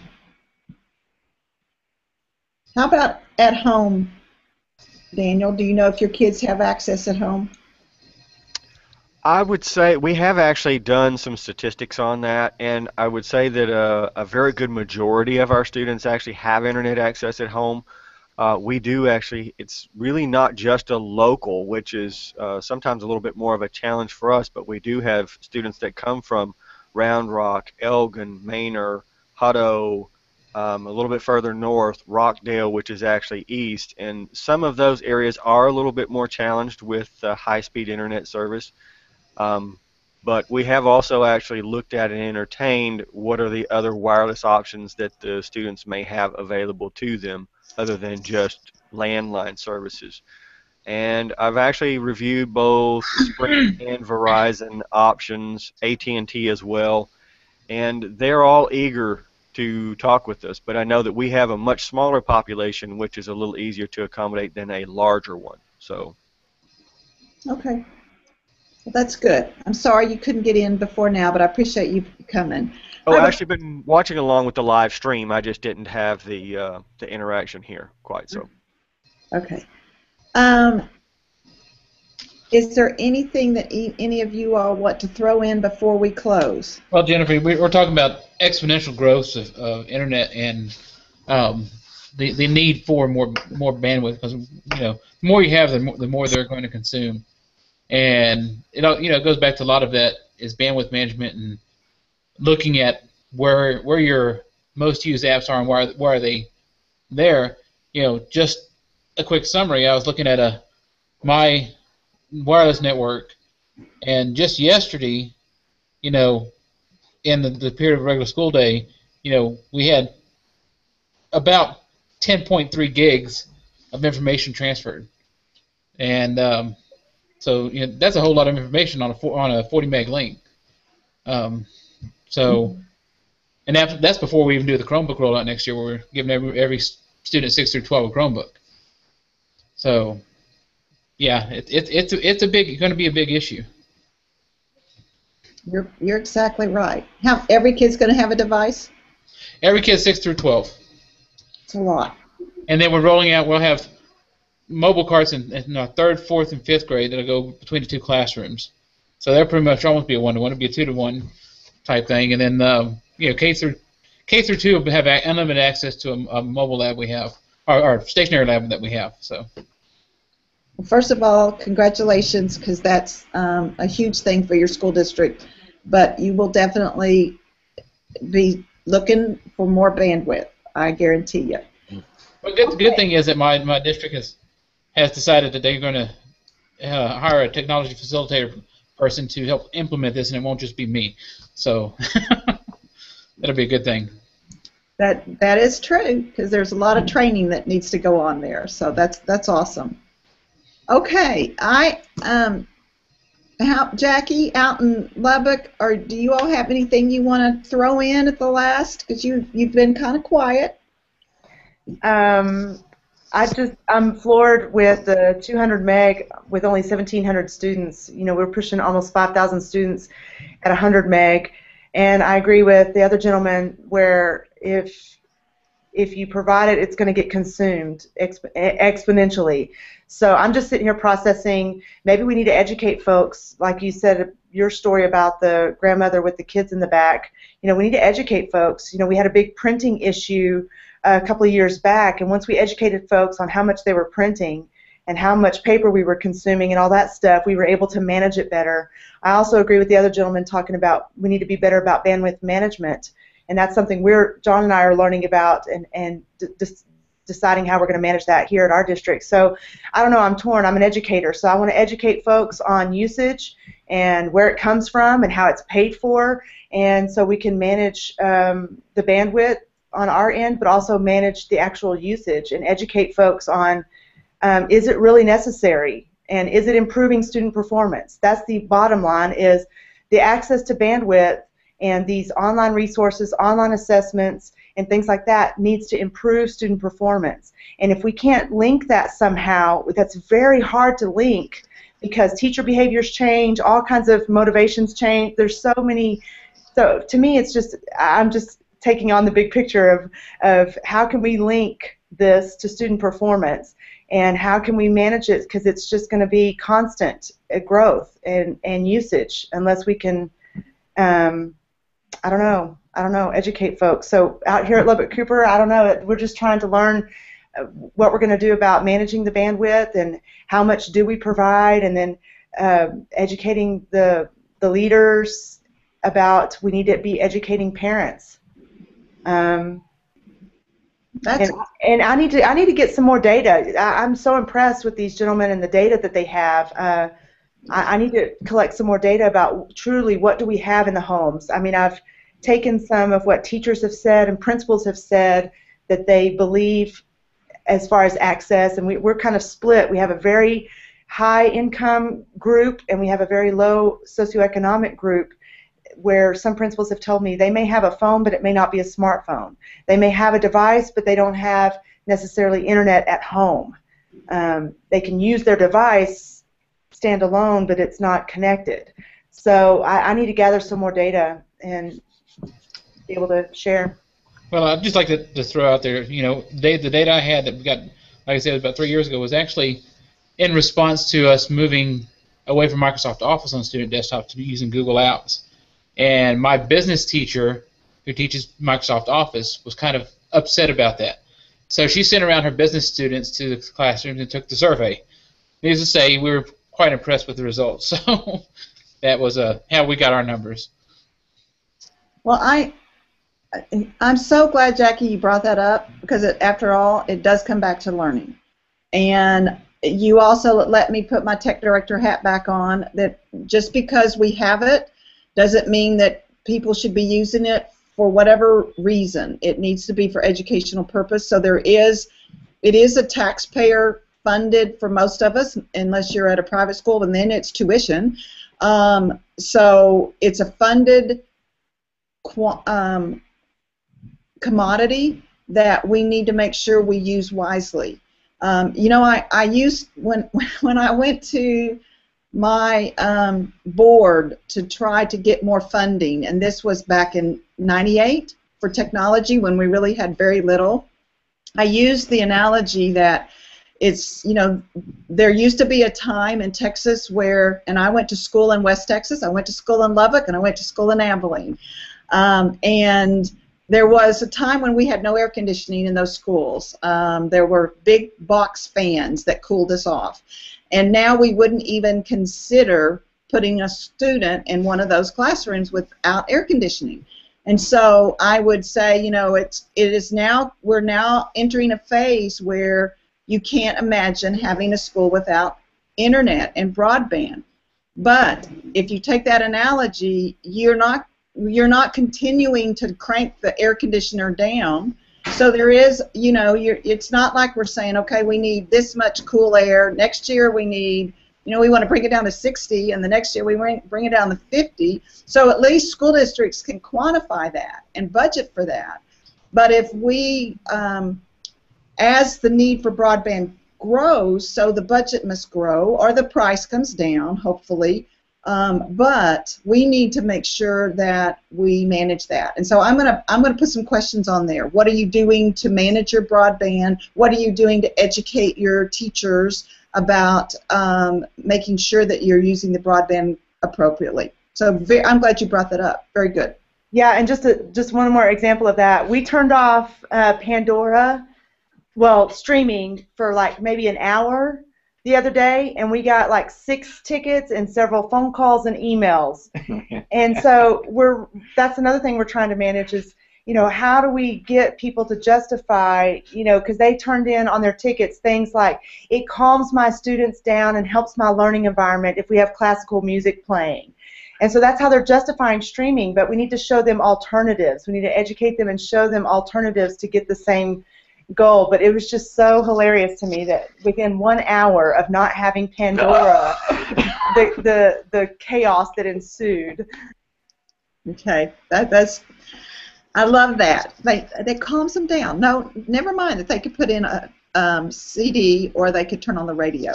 How about at home, Daniel? Do you know if your kids have access at home? I would say we have actually done some statistics on that, and I would say that a very good majority of our students actually have internet access at home. We do actually, it's really not just a local, which is sometimes a little bit more of a challenge for us, but we do have students that come from Round Rock, Elgin, Manor, Hutto, a little bit further north, Rockdale, which is actually east, and some of those areas are a little bit more challenged with high-speed internet service. Um, but we have also actually looked at and entertained what are the other wireless options that the students may have available to them other than just landline services. And I've actually reviewed both Sprint and Verizon options, AT&T as well, and they're all eager to talk with us. But I know that we have a much smaller population, which is a little easier to accommodate than a larger one. So. Okay. Well, that's good. I'm sorry you couldn't get in before now, but I appreciate you coming. Oh, I've actually been watching along with the live stream. I just didn't have the interaction here quite so. Okay. Is there anything that any of you all want to throw in before we close? Well, Jennifer, we're talking about exponential growth of internet and the need for more bandwidth, because the more you have, the more they're going to consume, and it goes back to a lot of that is bandwidth management and looking at where your most used apps are and why are they there. Just a quick summary. I was looking at my wireless network, and just yesterday, in the period of regular school day, we had about 10.3 gigs of information transferred, and so that's a whole lot of information on a 40 meg link. And that's before we even do the Chromebook rollout next year, where we're giving every student 6 through 12 a Chromebook. So, yeah, it's going to be a big issue. You're exactly right. Every kid's going to have a device? Every kid 6 through 12. It's a lot. And then we're rolling out. We'll have mobile carts in third, fourth, and fifth grade that'll go between the two classrooms. So they'll pretty much almost be a 1-to-1. It'll be a 2-to-1 type thing, and then K through 2 will have unlimited access to a mobile lab we have, or stationary lab that we have. So. Well, first of all, congratulations, because that's a huge thing for your school district. But you will definitely be looking for more bandwidth, I guarantee you. Well, the good thing is that my district has decided that they're going to hire a technology facilitator person to help implement this, and it won't just be me. So that'll be a good thing. That is true, because there's a lot of training that needs to go on there. So that's awesome. Okay, Jackie, out in Lubbock, or do you all have anything you want to throw in at the last? Because you've been kind of quiet. I'm floored with the 200 meg with only 1,700 students. We're pushing almost 5,000 students at 100 meg, and I agree with the other gentleman where if you provide it, it's going to get consumed exponentially. So I'm just sitting here processing. Maybe we need to educate folks, like you said, your story about the grandmother with the kids in the back. We need to educate folks. We had a big printing issue a couple of years back, and once we educated folks on how much they were printing and how much paper we were consuming and all that stuff, we were able to manage it better. I also agree with the other gentleman talking about we need to be better about bandwidth management, and that's something John and I are learning about and deciding how we're going to manage that here at our district. So I don't know, I'm torn. I'm an educator, so I want to educate folks on usage and where it comes from and how it's paid for, and so we can manage the bandwidth on our end, but also manage the actual usage and educate folks on is it really necessary and is it improving student performance. That's the bottom line, is the access to bandwidth and these online resources, online assessments, and things like that needs to improve student performance. And if we can't link that somehow, that's very hard to link because teacher behaviors change, all kinds of motivations change. There's so many. So to me, it's just, I'm just taking on the big picture of how can we link this to student performance, and how can we manage it, because it's just going to be constant growth and usage unless we can, I don't know, educate folks. So out here at Lubbock Cooper, I don't know, we're just trying to learn what we're going to do about managing the bandwidth and how much do we provide, and then educating the leaders about we need to be educating parents. And I need to get some more data. I'm so impressed with these gentlemen and the data that they have. I need to collect some more data about truly what do we have in the homes. I mean, I've taken some of what teachers have said and principals have said that they believe as far as access, and we're kind of split. We have a very high income group and we have a very low socioeconomic group, where some principals have told me they may have a phone but it may not be a smartphone. They may have a device but they don't have necessarily internet at home. They can use their device standalone but it's not connected. So I need to gather some more data and be able to share. Well, I'd just like to throw out there, you know, the data I had that we got, like I said, about 3 years ago, was actually in response to us moving away from Microsoft Office on student desktop to using Google Apps. And my business teacher, who teaches Microsoft Office, was kind of upset about that. So she sent around her business students to the classrooms and took the survey. Needless to say, we were quite impressed with the results. So that was how we got our numbers. Well, I'm so glad, Jackie, you brought that up, because after all, it does come back to learning. And you also let me put my tech director hat back on, that just because we have it doesn't mean that people should be using it for whatever reason. It needs to be for educational purpose. So it is a taxpayer funded for most of us, unless you're at a private school, and then it's tuition. So it's a funded commodity that we need to make sure we use wisely. You know, I used, when I went to my board to try to get more funding, and this was back in '98 for technology when we really had very little, I used the analogy that it's, you know, there used to be a time in Texas where, and I went to school in West Texas, I went to school in Lubbock, and I went to school in Abilene, and there was a time when we had no air conditioning in those schools. There were big box fans that cooled us off. And now we wouldn't even consider putting a student in one of those classrooms without air conditioning. And so I would say, you know, we're now entering a phase where you can't imagine having a school without internet and broadband. But if you take that analogy, you're not continuing to crank the air conditioner down. So there is, you know, it's not like we're saying, okay, we need this much cool air. Next year we need, you know, we want to bring it down to 60, and the next year we bring it down to 50. So at least school districts can quantify that and budget for that. But if we, as the need for broadband grows, so the budget must grow, or the price comes down, hopefully. But we need to make sure that we manage that. And so I'm gonna put some questions on there. What are you doing to manage your broadband? What are you doing to educate your teachers about making sure that you're using the broadband appropriately? So I'm glad you brought that up. Very good. Yeah, and just one more example of that. We turned off Pandora, well, streaming for like maybe an hour the other day, and we got like 6 tickets and several phone calls and emails. And so that's another thing we're trying to manage is, you know, how do we get people to justify, you know, because they turned in on their tickets things like, it calms my students down and helps my learning environment if we have classical music playing. And so that's how they're justifying streaming, but we need to show them alternatives. We need to educate them and show them alternatives to get the same goal. But it was just so hilarious to me that within 1 hour of not having Pandora, the chaos that ensued. Okay, that's I love that. They calms them down. No, never mind that they could put in a CD or they could turn on the radio.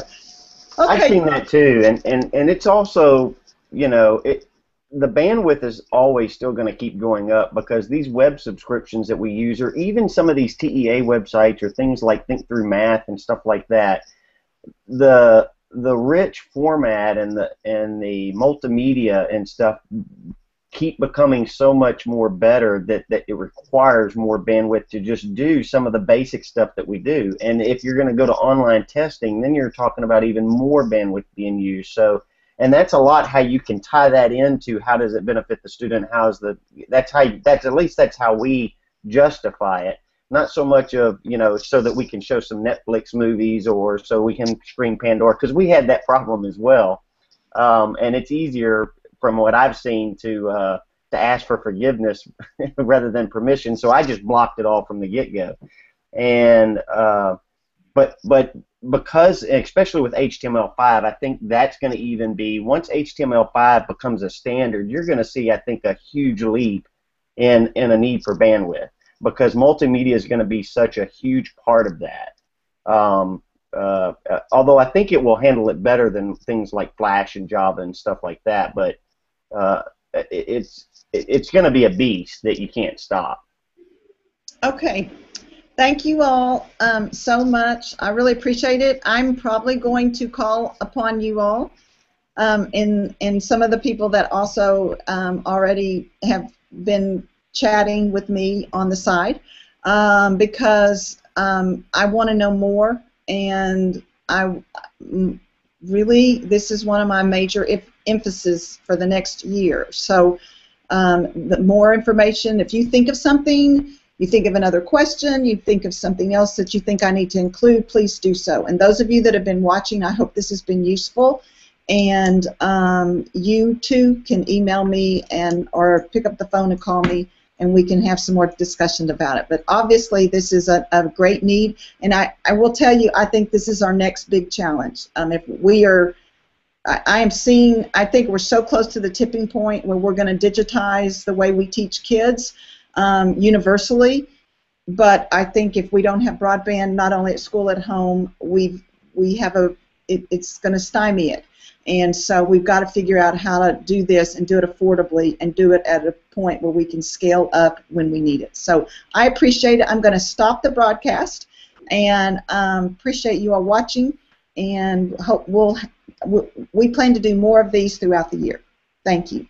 Okay. I've seen that too, and it's also, you know, the bandwidth is always still going to keep going up because these web subscriptions that we use, or even some of these TEA websites or things like Think Through Math and stuff like that, the rich format and the multimedia and stuff keep becoming so much more better that it requires more bandwidth to just do some of the basic stuff that we do. And if you're going to go to online testing, then you're talking about even more bandwidth being used. So, and that's a lot how you can tie that into how does it benefit the student, that's at least that's how we justify it. Not so much of, you know, so that we can show some Netflix movies or so we can stream Pandora, because we had that problem as well. And it's easier, from what I've seen, to ask for forgiveness rather than permission. So I just blocked it all from the get-go. And but because, especially with HTML5, I think that's going to even be, once HTML5 becomes a standard, you're going to see, I think, a huge leap in a need for bandwidth, because multimedia is going to be such a huge part of that. Although I think it will handle it better than things like Flash and Java and stuff like that, but it's going to be a beast that you can't stop. Okay. Thank you all so much. I really appreciate it. I'm probably going to call upon you all and some of the people that also already have been chatting with me on the side because I want to know more, and I really, this is one of my major emphasis for the next year. So the more information, if you think of something, you think of another question, you think of something else that you think I need to include, please do so. And those of you that have been watching, I hope this has been useful. And you too can email me or pick up the phone and call me, and we can have some more discussion about it. But obviously this is a great need, and I will tell you, I think this is our next big challenge. If we are, I think we're so close to the tipping point where we're going to digitize the way we teach kids universally, but I think if we don't have broadband, not only at school, at home, it's going to stymie it. And so we've got to figure out how to do this and do it affordably and do it at a point where we can scale up when we need it. So I appreciate it. I'm going to stop the broadcast, and appreciate you all watching, and hope we plan to do more of these throughout the year. Thank you.